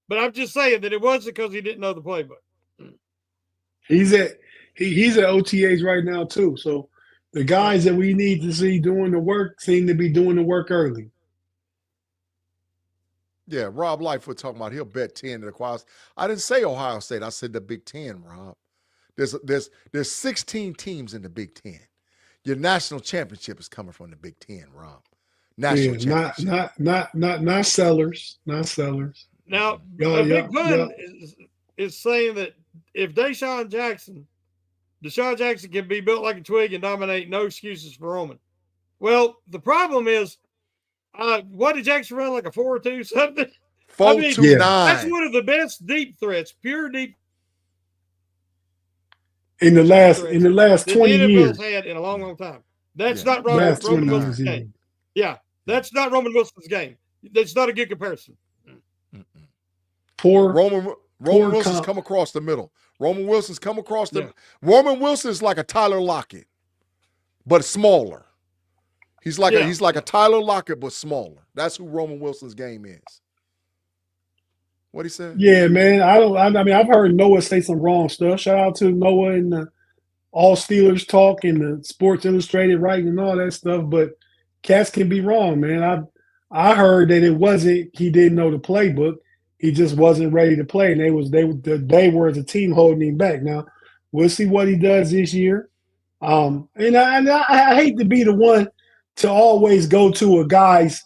But I'm just saying that it wasn't because he didn't know the playbook. He's at OTAs right now too. So the guys that we need to see doing the work seem to be doing the work early. Yeah, Rob Lightfoot talking about he'll bet 10 to the Quads. I didn't say Ohio State. I said the Big Ten, Rob. There's 16 teams in the Big Ten. Your national championship is coming from the Big Ten, Rob. National championship. Not sellers. Not sellers. Now, Big Pun is saying that if Deshaun Jackson can be built like a twig and dominate, no excuses for Roman. Well, the problem is, what did Jackson run, like a 4.2 something? 4.29. That's one of the best deep threats, pure deep. In the last 20 years, had in a long time. That's not Roman Wilson's game. Yeah, that's not Roman Wilson's game. That's not a good comparison. Roman Wilson's come across the middle. Roman Wilson's come across the. Yeah. Roman Wilson is like a Tyler Lockett, but smaller. He's like a Tyler Lockett, but smaller. That's who Roman Wilson's game is. What he said? Yeah, man. I've heard Noah say some wrong stuff. Shout out to Noah and the All Steelers Talk and the Sports Illustrated writing and all that stuff. But cats can be wrong, man. I heard that it wasn't he didn't know the playbook. He just wasn't ready to play, and they were as a team holding him back. Now we'll see what he does this year. And I hate to be the one to always go to a guy's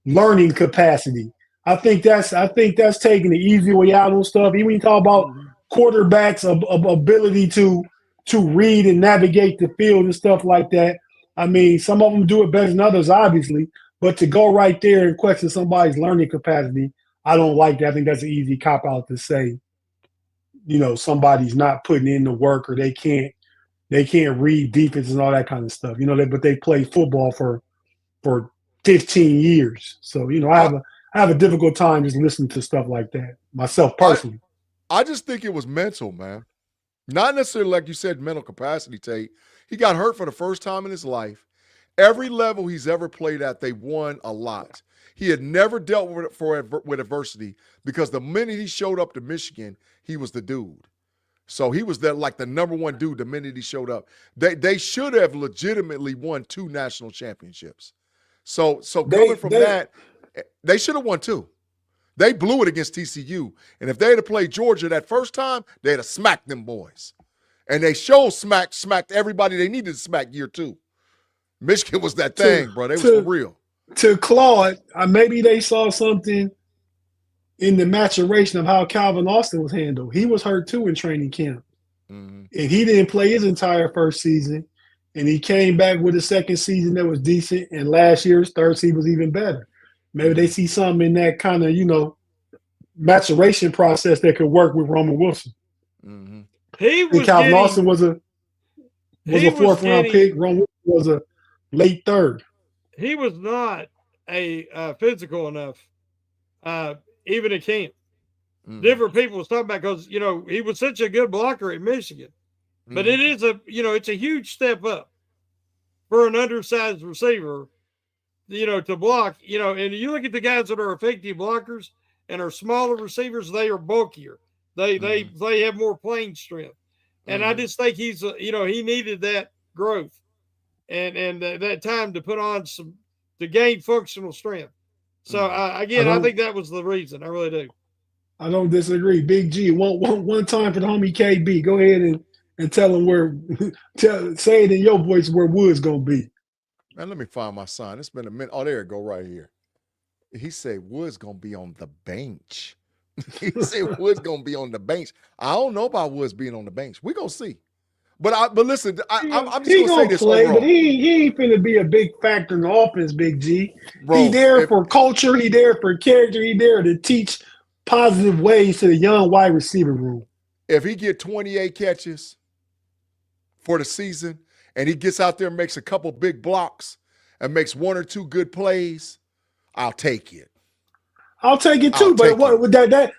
learning capacity. I think that's taking the easy way out on stuff. Even when you talk about quarterbacks' ability to read and navigate the field and stuff like that. I mean, some of them do it better than others, obviously. But to go right there and question somebody's learning capacity, I don't like that. I think that's an easy cop out to say, somebody's not putting in the work or they can't read defense and all that kind of stuff. But they play football for 15 years. So, I have a difficult time just listening to stuff like that myself personally. I just think it was mental, man. Not necessarily like you said, mental capacity, Tate. He got hurt for the first time in his life. Every level he's ever played at, they won a lot. He had never dealt with adversity because the minute he showed up to Michigan, he was the dude. So he was there like the number one dude the minute he showed up. They should have legitimately won 2 national championships. So coming from that, they should have won 2. They blew it against TCU. And if they had played Georgia that first time, they'd have smacked them boys. And they smacked everybody they needed to smack year 2. Michigan was that thing, bro. They was for real. To Claude, maybe they saw something in the maturation of how Calvin Austin was handled. He was hurt too in training camp. Mm-hmm. And he didn't play his entire first season. And he came back with a second season that was decent. And last year's third season was even better. Maybe they see something in that kind of, maturation process that could work with Roman Wilson. Mm-hmm. Calvin Austin was a 4th round pick. Roman was a late 3rd. He was not a physical enough, even at camp. Different people was talking about because, he was such a good blocker at Michigan. But it is it's a huge step up for an undersized receiver, to block, and you look at the guys that are effective blockers and are smaller receivers, they are bulkier. They have more playing strength. And I just think he's, he needed that growth. And that time to put on to gain functional strength. So I think that was the reason. I really do. I don't disagree. Big G, one time for the homie KB. Go ahead and tell him say it in your voice where Wood's gonna be. Man, let me find my sign. It's been a minute. Oh, there it go right here. He said Wood's gonna be on the bench. He said Wood's gonna be on the bench. I don't know about Woods being on the bench. We're gonna see. But listen, I'm just gonna say this play, overall. But he ain't finna be a big factor in the offense, Big G. Bro, he there for culture. He there for character. He there to teach positive ways to the young wide receiver room. If he get 28 catches for the season and he gets out there and makes a couple big blocks and makes one or two good plays, I'll take it. I'll take it too, but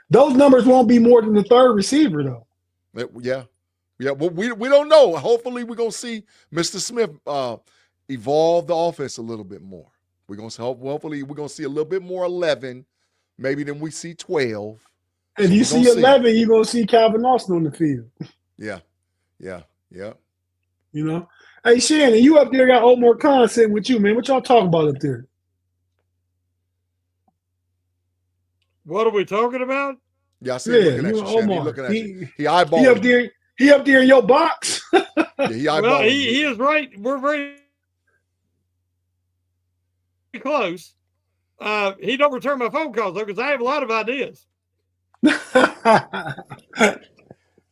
those numbers won't be more than the third receiver though. Yeah. Well, we don't know. Hopefully, we're gonna see Mr. Smith evolve the offense a little bit more. Hopefully we're gonna see a little bit more 11, maybe than we see 12. If you see 11, you're gonna see Calvin Austin on the field. Yeah. You know, hey Shannon, you up there got Omar Kahn sitting with you, man. What y'all talking about up there? What are we talking about? Yeah, I see him looking at you, Shannon. He's looking at you. He eyeballing you. He up there in your box. Yeah, he is right. We're very close. He don't return my phone calls though, because I have a lot of ideas.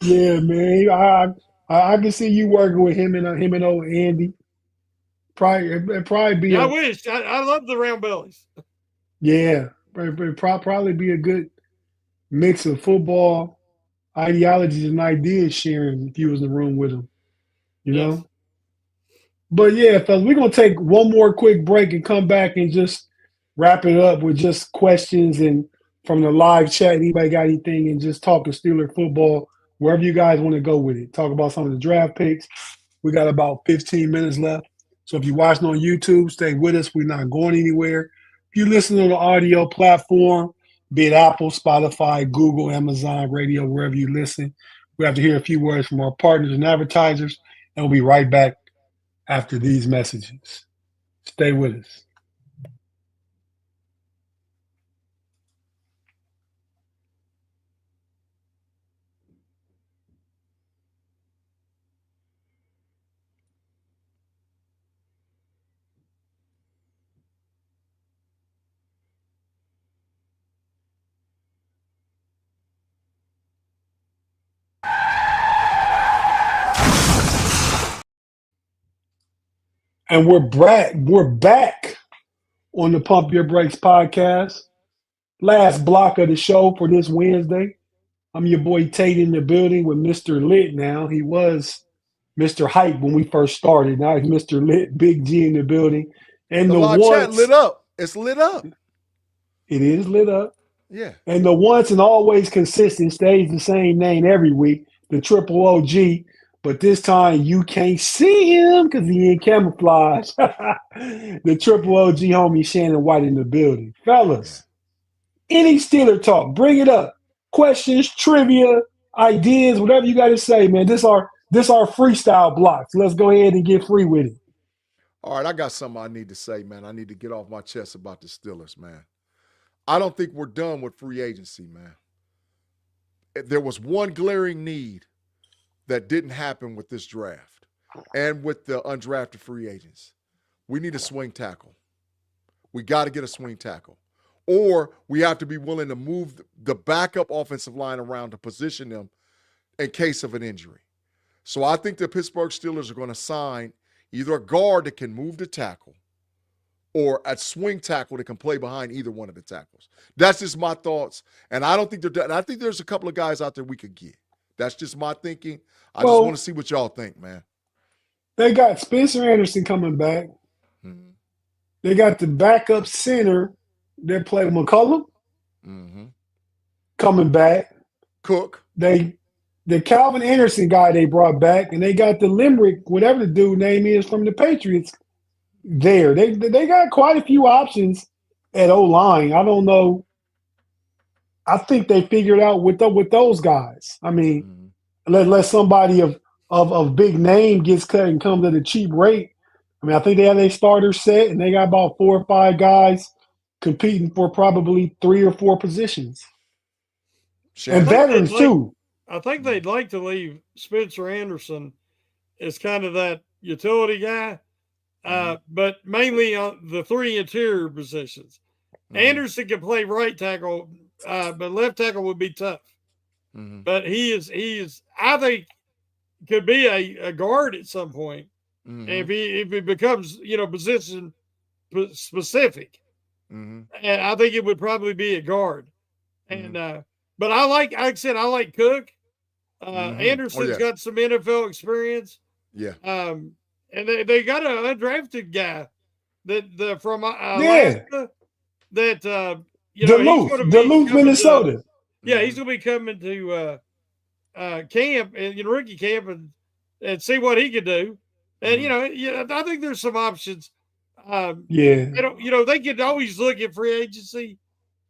Yeah, man. I can see you working with him and old Andy. Probably be. Yeah, I wish. I love the round bellies. Yeah, probably be a good mix of football ideologies and ideas sharing if you was in the room with him. You know? But yeah, fellas, we're gonna take one more quick break and come back and just wrap it up with just questions and from the live chat. Anybody got anything and just talking Steeler football, wherever you guys want to go with it. Talk about some of the draft picks. We got about 15 minutes left. So if you're watching on YouTube, stay with us. We're not going anywhere. If you listen on the audio platform, be it Apple, Spotify, Google, Amazon, radio, wherever you listen, we have to hear a few words from our partners and advertisers, and we'll be right back after these messages. Stay with us. And we're back on the Pump Your Brakes podcast. Last block of the show for this Wednesday. I'm your boy Tate in the building with Mr. Lit now. He was Mr. Hype when we first started. Now he's Mr. Lit, Big-G in the building. And the live chat lit up. It's lit up. It is lit up. Yeah. And the once and always consistent stays the same name every week, the Triple OG. But this time you can't see him because he in camouflage. The Triple OG homie Shannon White in the building. Fellas, any Steeler talk, bring it up. Questions, trivia, ideas, whatever you got to say, man. This our freestyle blocks. Let's go ahead and get free with it. All right, I got something I need to say, man. I need to get off my chest about the Steelers, man. I don't think we're done with free agency, man. There was one glaring need that didn't happen with this draft and with the undrafted free agents. We need a swing tackle. We got to get a swing tackle. Or we have to be willing to move the backup offensive line around to position them in case of an injury. So I think the Pittsburgh Steelers are going to sign either a guard that can move the tackle or a swing tackle that can play behind either one of the tackles. That's just my thoughts. And I don't think they're done. I think there's a couple of guys out there we could get. That's just my thinking. I just want to see what y'all think, man. They got Spencer Anderson coming back. Mm-hmm. They got the backup center that played McCullum coming back. Cook. The Calvin Anderson guy they brought back, and they got the Limerick, whatever the dude name is from the Patriots there. They got quite a few options at O-line. I don't know. I think they figured out with those guys. I mean, unless somebody of big name gets cut and comes at a cheap rate. I mean, I think they have their starter set, and they got about 4 or 5 guys competing for probably 3 or 4 positions. And veterans, too. I think they'd like to leave Spencer Anderson as kind of that utility guy, but mainly on the 3 interior positions. Anderson can play right tackle, but left tackle would be tough. But he is I think could be a guard at some point. If he becomes position specific, and I think it would probably be a guard. And but like I said, I like Cook. Anderson's got some NFL experience. Yeah. and they got an undrafted guy that from Alaska that he's going to be Duluth, Minnesota. He's going to be coming to camp and rookie camp and see what he can do. And I think there's some options. They could always look at free agency,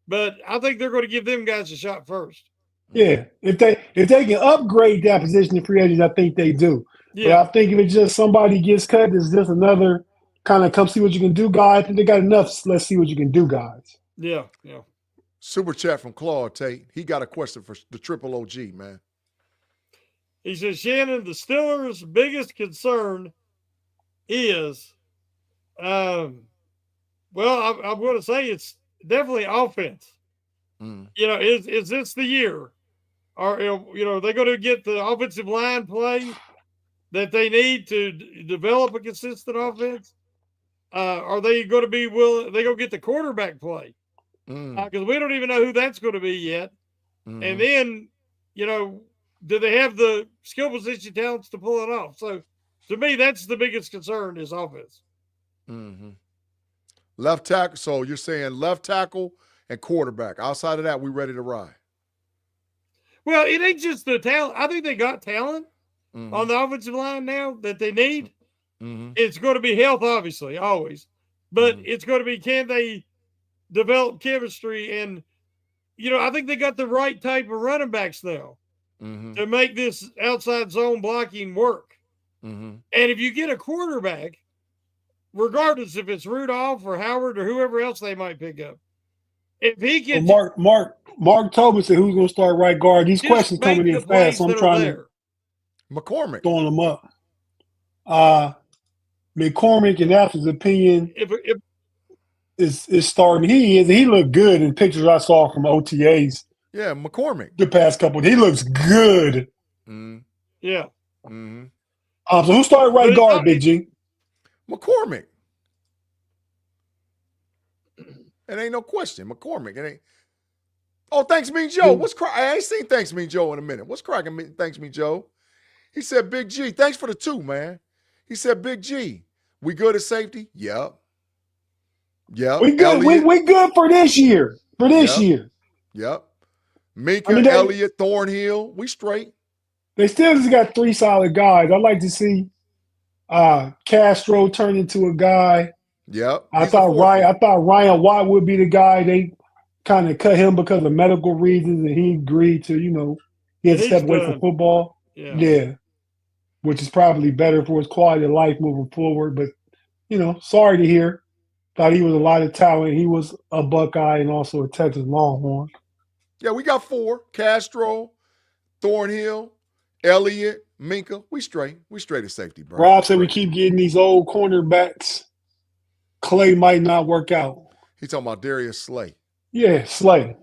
but I think they're going to give them guys a shot first. Yeah, if they can upgrade that position in free agents, I think they do. Yeah. But I think if it's just somebody gets cut, it's just another kind of come see what you can do, guys. I think they got enough. Let's see what you can do, guys. Yeah. Super chat from Claude Tate. He got a question for the Triple OG, man. He says, Shannon, the Steelers' biggest concern is, I'm going to say it's definitely offense. Is this the year? Are they going to get the offensive line play that they need to develop a consistent offense? Are they going to be willing? They going to get the quarterback play? Because we don't even know who that's going to be yet. And then, do they have the skill position talents to pull it off? So, to me, that's the biggest concern is offense. Left tackle. So you're saying left tackle and quarterback. Outside of that, we ready to ride. Well, it ain't just the talent. I think they got talent on the offensive line now that they need. It's going to be health, obviously, always. But it's going to be, can they develop chemistry? And, I think they got the right type of running backs now to make this outside zone blocking work. And if you get a quarterback, regardless if it's Rudolph or Howard or whoever else they might pick up, if he can, Mark told me, said who's going to start right guard. These questions coming in fast, so I'm trying to McCormick throwing them up. McCormick, in Alfred's opinion, is starting. He looked good in pictures I saw from OTAs. Yeah, McCormick. The past couple, he looks good. Yeah. So who started right guard, Big G? McCormick. It ain't no question. McCormick. It ain't. Oh, thanks me, Joe. What's cracking? I ain't seen thanks me, Joe, in a minute. What's cracking? Thanks me, Joe. He said, Big G, thanks for the 2, man. He said, Big G, we good at safety? Yep. We good. We good for this year. Year. Yep. Minka, Elliott, Thornhill, we straight. They still just got 3 solid guys. I'd like to see Castro turn into a guy. Yep. I thought Ryan Watt would be the guy. They kind of cut him because of medical reasons, and he agreed to, he had to step away from football. Yeah. Which is probably better for his quality of life moving forward. But, sorry to hear. Thought he was a lot of talent. He was a Buckeye and also a Texas Longhorn. Yeah, we got 4. Castro, Thornhill, Elliott, Minka. We straight. We straight at safety, bro. Rob said we keep getting these old cornerbacks. Clay might not work out. He's talking about Darius Slay. Yeah, Slay.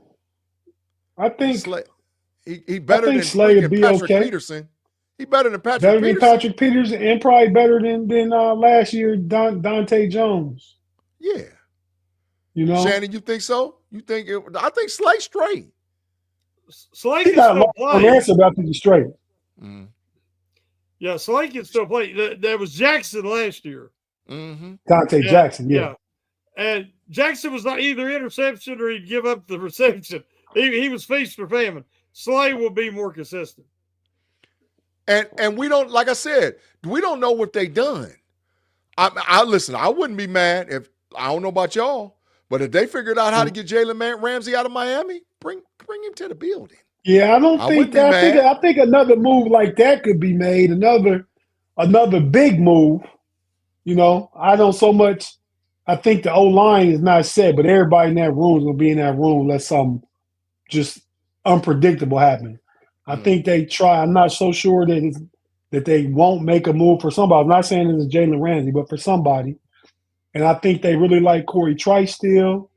I think Slay. He better than Slay would be Patrick okay. Peterson. He better than Patrick Better Peterson. than Patrick Peterson and probably better than last year Dante Jones. Yeah. Shannon, you think so? I think Slay straight. Slay he can got still a long answer about the straight. Yeah, Slay can still play. There was Jackson last year. Dante Jackson, yeah. And Jackson was not either interception or he'd give up the reception. He was feast or famine. Slay will be more consistent. And we don't, like I said, we don't know what they done. I listen, I wouldn't be mad if, I don't know about y'all, but if they figured out how to get Jalen Ramsey out of Miami, bring him to the building. Yeah, I think another move like that could be made. Another big move. I don't so much. I think the O-line is not set, but everybody in that room is going to be in that room unless something just unpredictable happen. I think they try. I'm not so sure that they won't make a move for somebody. I'm not saying it's Jalen Ramsey, but for somebody. And I think they really like Corey Trice still.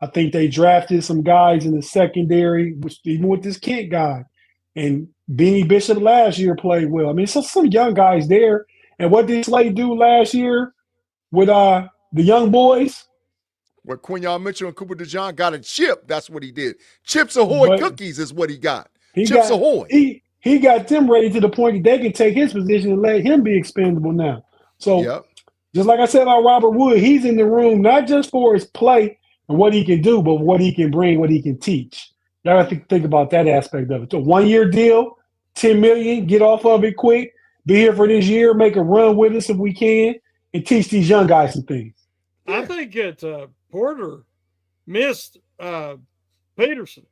I think they drafted some guys in the secondary, which even with this Kent guy. And Beanie Bishop last year played well. I mean, some young guys there. And what did Slay do last year with the young boys? Where Quinyon Mitchell and Cooper DeJean got a chip, that's what he did. Chips Ahoy cookies is what he got. Ahoy. He got them ready to the point that they can take his position and let him be expendable now. So Yep. just like I said about Robert Wood, he's in the room not just for his play and what he can do, but what he can bring, what he can teach. You got to think about that aspect of it. So 1 year deal, $10 million, get off of it quick, be here for this year, make a run with us if we can, and teach these young guys some things. I think that Porter missed Peterson.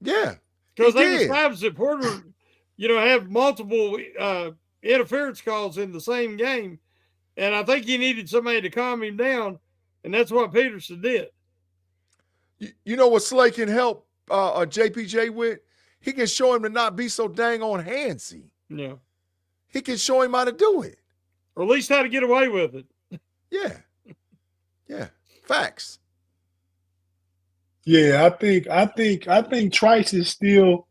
Yeah. Because He there did. was times that Porter, have multiple interference calls in the same game. And I think he needed somebody to calm him down. And that's what Peterson did. You know what Slay can help JPJ with? He can show him to not be so dang on handsy. Yeah. He can show him how to do it. Or at least how to get away with it. Yeah. Yeah. Facts. Yeah, I think Trice is still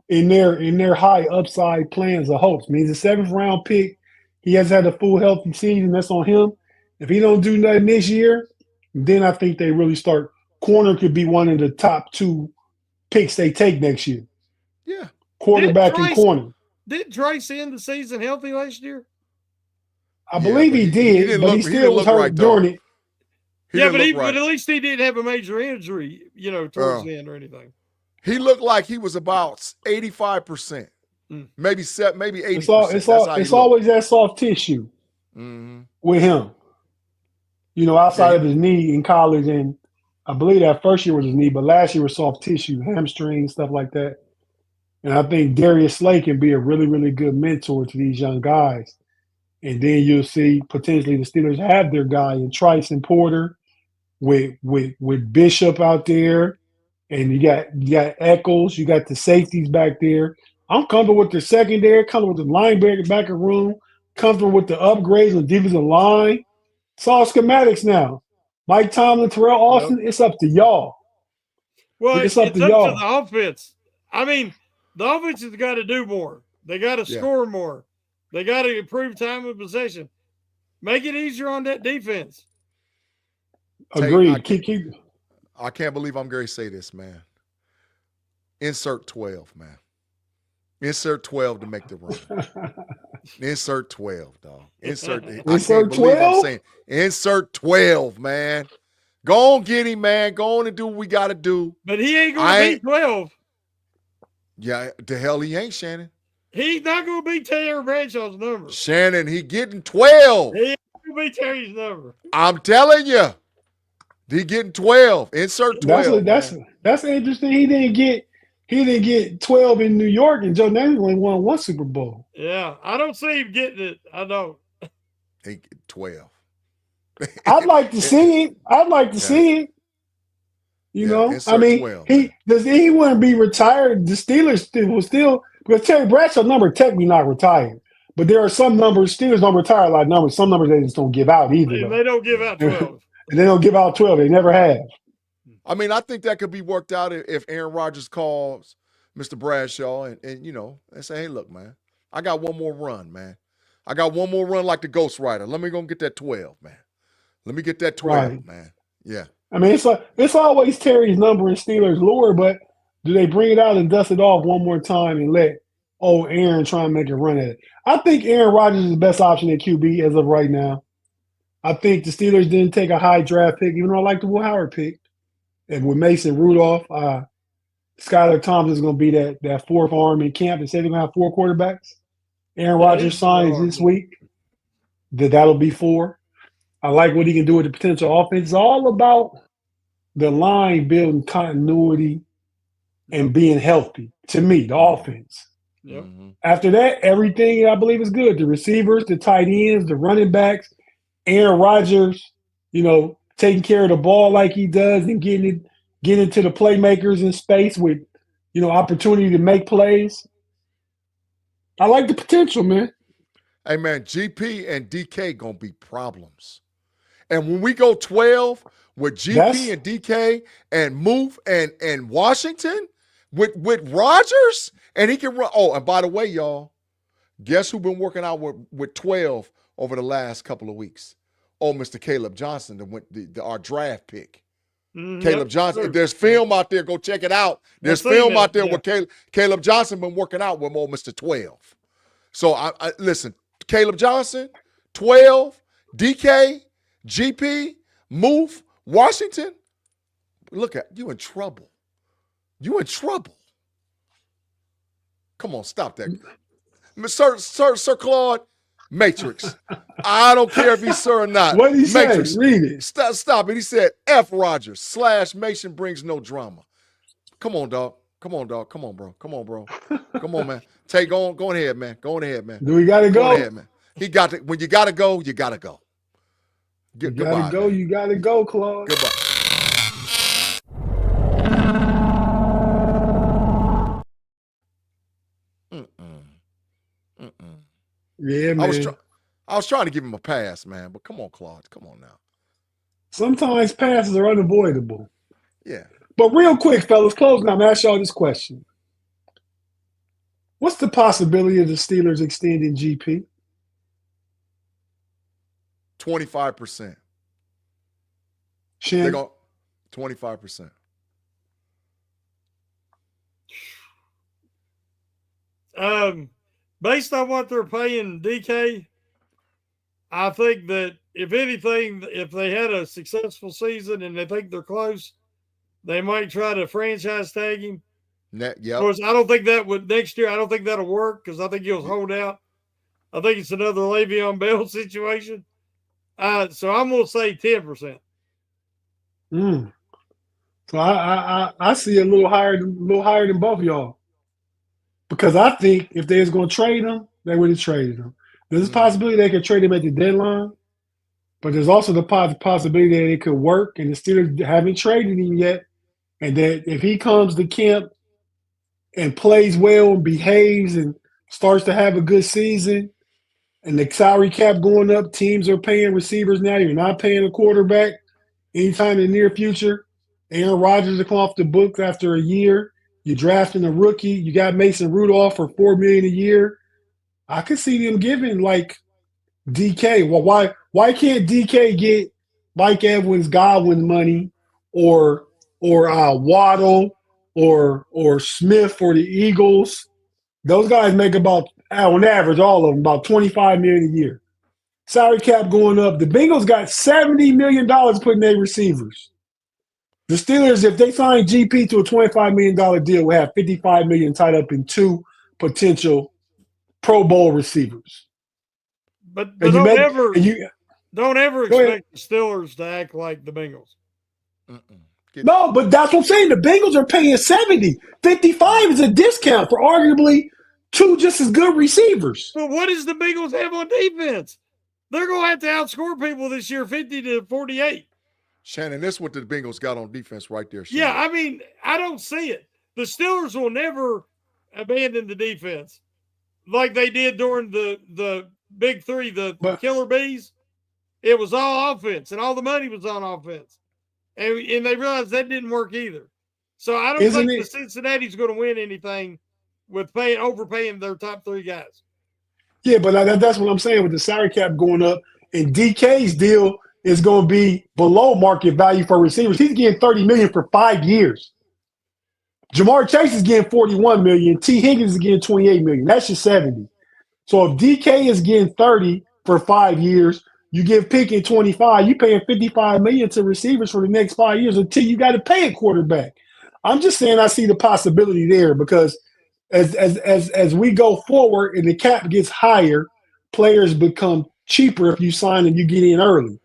in their high upside plans of hopes. I mean, he's a 7th round pick. He has had a full healthy season. That's on him. If he don't do nothing this year, then I think they really start. Corner could be one of the top 2 picks they take next year. Yeah. Quarterback and corner. Did Trice end the season healthy last year? I believe he did, but he still was hurt during it. But at least he didn't have a major injury, towards the end or anything. He looked like he was about 85%, maybe 80%. It's always that soft tissue with him. Outside of his knee in college, and I believe that first year was his knee, but last year was soft tissue, hamstring, stuff like that. And I think Darius Slay can be a really, really good mentor to these young guys. And then you'll see potentially the Steelers have their guy in Trice and Porter with Bishop out there. And you got Eccles, you got the safeties back there. I'm comfortable with the secondary, comfortable with the linebacker room, comfortable with the upgrades on the defensive line. It's all schematics now. Mike Tomlin, Terrell Austin, It's up to y'all. Well, it's up to the offense. I mean, the offense has got to do more. They got to score more. They got to improve time of possession. Make it easier on that defense. Agreed. I can't believe I'm going to say this, man. Insert 12, man. Insert 12 to make the run. Insert 12, dog. Insert 12? Insert 12, man. Go on, get him, man. Go on and do what we got to do. But he ain't going to beat 12. Yeah, the hell he ain't, Shannon. He's not going to beat Terry Bradshaw's number. Shannon, he getting 12. He ain't going to beat Terry's number. I'm telling you. He getting 12. Insert 12. That's interesting. He didn't get 12 in New York, and Joe Namath only won 1 Super Bowl. Yeah, I don't see him getting it. I don't. He get 12. I'd like to see it. See it. I mean, 12, he wouldn't be retired. The Steelers will still, because Terry Bradshaw's number technically not retired. But there are some numbers, Steelers don't retire a lot of numbers. Some numbers they just don't give out either. They don't give out 12. And they don't give out 12. They never have. I mean, I think that could be worked out if Aaron Rodgers calls Mr. Bradshaw and say, hey, look, man, I got one more run, man. I got one more run like the Ghost Rider. Let me go get that 12, man. Let me get that 12, man. Yeah. I mean, it's always Terry's number in Steelers lore, but do they bring it out and dust it off one more time and let Aaron try and make a run at it? I think Aaron Rodgers is the best option at QB as of right now. I think the Steelers didn't take a high draft pick, even though I like the Will Howard pick. And with Mason Rudolph, Skylar Thompson is going to be that 4th arm in camp. They say they're going to have 4 quarterbacks. Aaron Rodgers signs this week. That'll be 4. I like what he can do with the potential offense. It's all about the line building continuity and being healthy, to me, the offense. Yep. After that, everything I believe is good. The receivers, the tight ends, the running backs, Aaron Rodgers, taking care of the ball like he does and getting to the playmakers in space with, opportunity to make plays. I like the potential, man. Hey, man, GP and DK going to be problems. And when we go 12 with GP and DK and Moof and Washington with Rodgers, and he can run. Oh, and by the way, y'all, guess who been working out with 12 over the last couple of weeks? Oh, Mr. Caleb Johnson, our draft pick. Caleb Johnson. Sure. There's film out there. Go check it out. There's film out there where Caleb Johnson been working out with old Mr. 12. So, I listen, Caleb Johnson, 12, DK, GP, Moof, Washington. Look at you in trouble. You in trouble. Come on, stop that. Sir Claude, Matrix. I don't care if he's sir or not. What did he Matrix. say? Read it. Stop it. He said, F Rogers / Mason brings no drama. Come on, dog. Come on, dog. Come on, bro. Come on, bro. Come on, man. Take on. Go ahead, man. Go ahead, man. Do we gotta go? Go ahead, man. He got to. When you gotta go, you gotta go. You Goodbye, gotta go. man. You gotta go, Claude. Goodbye. Yeah, man. I was trying to give him a pass, man, but come on, Claude. Come on now. Sometimes passes are unavoidable. Yeah. But real quick, fellas, closing. I'm ask y'all this question: what's the possibility of the Steelers extending GP? 25%. Shannon? They're going 25%. Based on what they're paying DK, I think that if anything, if they had a successful season and they think they're close, they might try to franchise tag him. Yep. Of course, I don't think that would next year. I don't think that'll work because I think he'll hold out. I think it's another Le'Veon Bell situation. So I'm going to say 10%. So I see a little higher than both of y'all. Because I think if they was going to trade him, they would have traded him. There's a possibility they could trade him at the deadline, but there's also the possibility that it could work, and the Steelers haven't traded him yet, and that if he comes to camp and plays well and behaves and starts to have a good season, and the salary cap going up, teams are paying receivers now. You're not paying a quarterback anytime in the near future. Aaron Rodgers will come off the books after a year. You're drafting a rookie. You got Mason Rudolph for $4 million a year. I could see them giving like DK. Well, why can't DK get Mike Evans, Godwin money, or Waddle, or Smith for the Eagles? Those guys make about, on average, all of them about $25 million a year. Salary cap going up. The Bengals got $70 million putting their receivers. The Steelers, if they sign GP to a $25 million deal, will have $55 million tied up in 2 potential Pro Bowl receivers. But don't ever expect the Steelers to act like the Bengals. No, but that's what I'm saying. The Bengals are paying 70. 55 is a discount for arguably 2 just as good receivers. But what does the Bengals have on defense? They're going to have to outscore people this year 50-48. Shannon, that's what the Bengals got on defense right there, Shannon. Yeah, I mean, I don't see it. The Steelers will never abandon the defense like they did during the Big Three, the Killer Bees. It was all offense, and all the money was on offense. And they realized that didn't work either. So I don't think the Cincinnati's going to win anything with overpaying their top 3 guys. Yeah, but that's what I'm saying with the salary cap going up, and DK's deal is going to be below market value for receivers. He's getting $30 million for 5 years. Jamar Chase is getting $41 million. T. Higgins is getting $28 million. That's your 70. So if DK is getting 30 for 5 years, you give Pickett 25. You paying $55 million to receivers for the next 5 years until you got to pay a quarterback. I'm just saying I see the possibility there because as we go forward and the cap gets higher, players become cheaper if you sign and you get in early.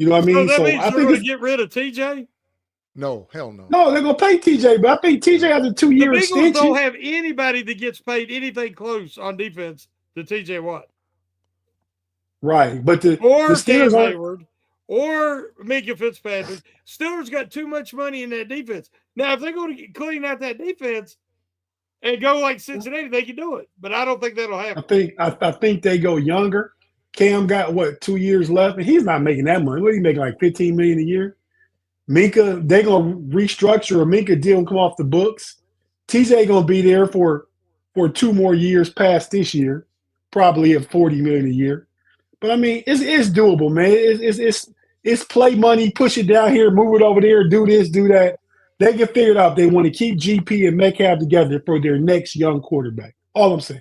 You know what I mean? So that means they're going to get rid of TJ? No, hell no. No, they're going to pay TJ, but I think TJ has a 2-year extension. The Bengals don't have anybody that gets paid anything close on defense to TJ Watt. Right, but the Steelers Hayward or Minka Fitzpatrick. Steelers got too much money in that defense. Now, if they're going to clean out that defense and go like Cincinnati, they can do it. But I don't think that'll happen. I think they go younger. Cam got 2 years left, and he's not making that money. What, he making like $15 million a year? Minka, they're gonna restructure a Minka deal and come off the books. TJ gonna be there for 2 more years past this year, probably at $40 million a year. But I mean, it's doable, man. It's play money, push it down here, move it over there, do this, do that. They can figure it out. They want to keep GP and Metcalf together for their next young quarterback. All I'm saying.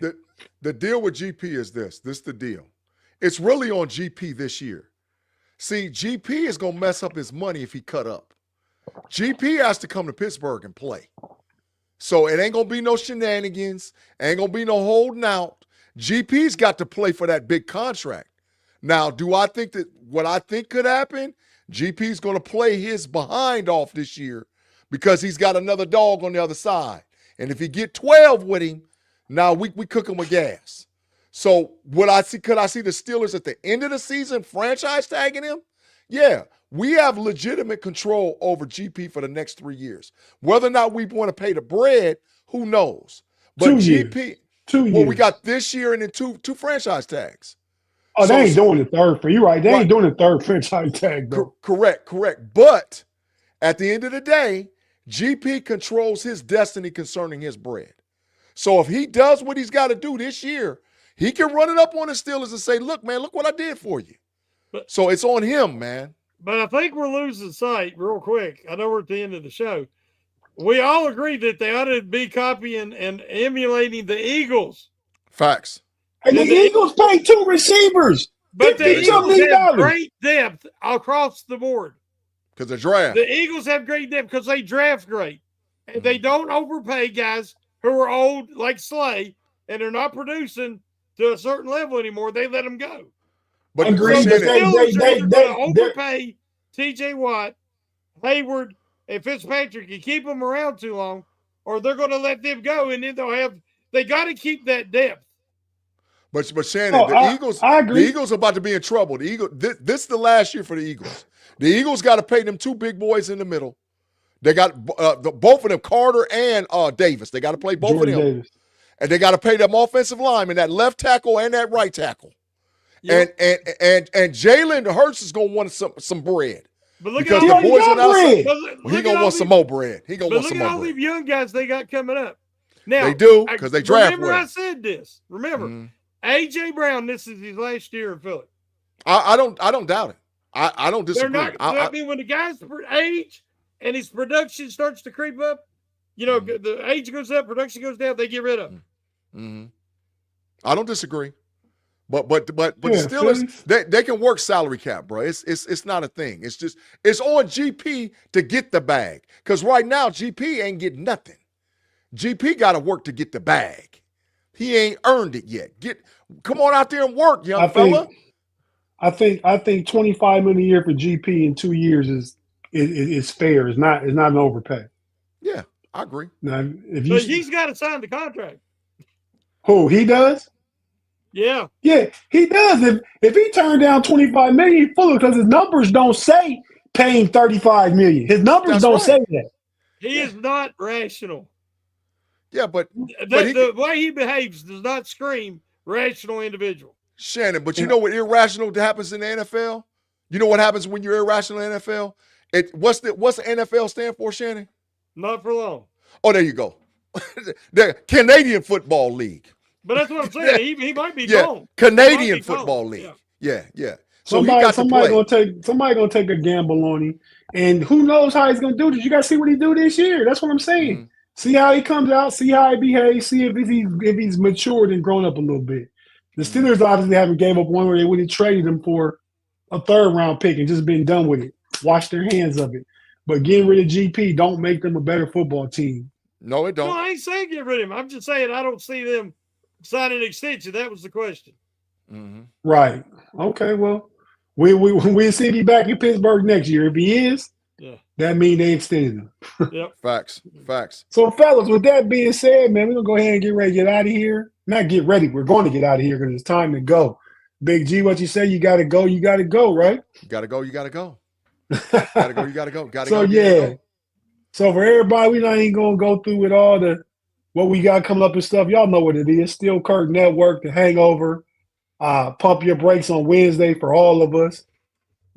The deal with GP is this. This is the deal. It's really on GP this year. See, GP is going to mess up his money if he cut up. GP has to come to Pittsburgh and play. So it ain't going to be no shenanigans. Ain't going to be no holding out. GP's got to play for that big contract. Now, do I think that what I think could happen? GP's going to play his behind off this year because he's got another dog on the other side. And if he get 12 with him, now we cook him with gas. So could I see the Steelers at the end of the season franchise tagging him? Yeah, we have legitimate control over GP for the next 3 years. Whether or not we want to pay the bread, who knows? But 2 GP, years. 2 years. well, we got this year and then two franchise tags. Oh, they ain't doing the third for you, right? They ain't doing the third franchise tag, though. Correct. But at the end of the day, GP controls his destiny concerning his bread. So if he does what he's got to do this year, he can run it up on the Steelers and say, look, man, look what I did for you. So it's on him, man. But I think we're losing sight real quick. I know we're at the end of the show. We all agree that they ought to be copying and emulating the Eagles. Facts. And the Eagles pay 2 receivers. But the Eagles have great depth across the board. Because they draft. The Eagles have great depth because they draft great. And they don't overpay guys who are old like Slay and they're not producing to a certain level anymore. They let them go. But so the Steelers are going to overpay T.J. Watt, Hayward, and Fitzpatrick and keep them around too long, or they're going to let them go, and then they got to keep that depth. But Shannon, the Eagles are about to be in trouble. This is the last year for the Eagles. The Eagles got to pay them 2 big boys in the middle. They got both of them, Carter and Davis. They got to play both Jordan of them. Davis. And they got to pay them offensive linemen, that left tackle and that right tackle. Yep. And Jalen Hurts is going to want some bread. But look because at all the boys on outside, he going to want some more bread. He going to want some more bread. Look at all these young guys they got coming up. Now, they do because they draft Remember well. I said this. Remember, A.J. Brown, this is his last year in Philly. I don't doubt it. I don't disagree. I mean, when the guy's age and his production starts to creep up, the age goes up, production goes down, they get rid of him. Mm-hmm. I don't disagree. But the Steelers, they can work salary cap, bro. It's not a thing. It's on GP to get the bag. Because right now, GP ain't getting nothing. GP got to work to get the bag. He ain't earned it yet. Come on out there and work, young fella. I think $25 million a year for GP in 2 years is fair. It's not an overpay. Yeah, I agree. Now, he's got to sign the contract. Who, he does? Yeah. Yeah, he does. If he turned down $25 million, he's full because his numbers don't say paying $35 million. His numbers don't say that. He is not rational. Yeah, but the way he behaves does not scream rational individual. Shannon, but you know what irrational happens in the NFL? You know what happens when you're irrational in the NFL? What's the NFL stand for, Shannon? Not for long. Oh, there you go. The Canadian Football League. But that's what I'm saying. He might be gone. Canadian Football League. Yeah. So somebody gonna take a gamble on him, and who knows how he's gonna do this? You gotta see what he do this year. That's what I'm saying. Mm-hmm. See how he comes out. See how he behaves. See if he's matured and grown up a little bit. The Steelers obviously haven't gave up one where they would have traded him for a 3rd round pick and just been done with it. Wash their hands of it. But getting rid of GP don't make them a better football team. No, it don't. No, I ain't saying get rid of him. I'm just saying I don't see them sign an extension. That was the question. Mm-hmm. Right. Okay. Well, we'll see if he's back in Pittsburgh next year. If he is, that means they extended him. Yep. Facts. So, fellas, with that being said, man, we're gonna go ahead and get ready to get out of here. Not get ready. We're going to get out of here because it's time to go. Big G, what you say? You got to go. You got to go, right? You got to go. You got to go. So for everybody, we're not even gonna go through with all what we got coming up and stuff. Y'all know what it is. Steel Curtain Network, The Hangover, Pump Your Brakes on Wednesday for all of us.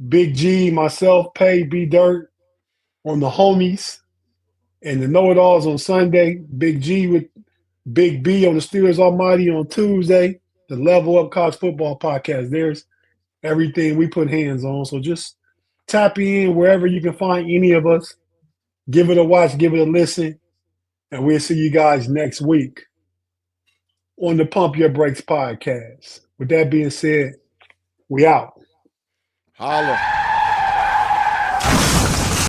Big G, myself, Pay, B Dirt on the homies, and the Know-It-Alls on Sunday. Big G with Big B on the Steelers Almighty on Tuesday. The Level Up College Football Podcast. There's everything we put hands on. So just tap in wherever you can find any of us. Give it a watch, give it a listen, and we'll see you guys next week on the Pump Your Brakes podcast. With that being said, We out. Holla.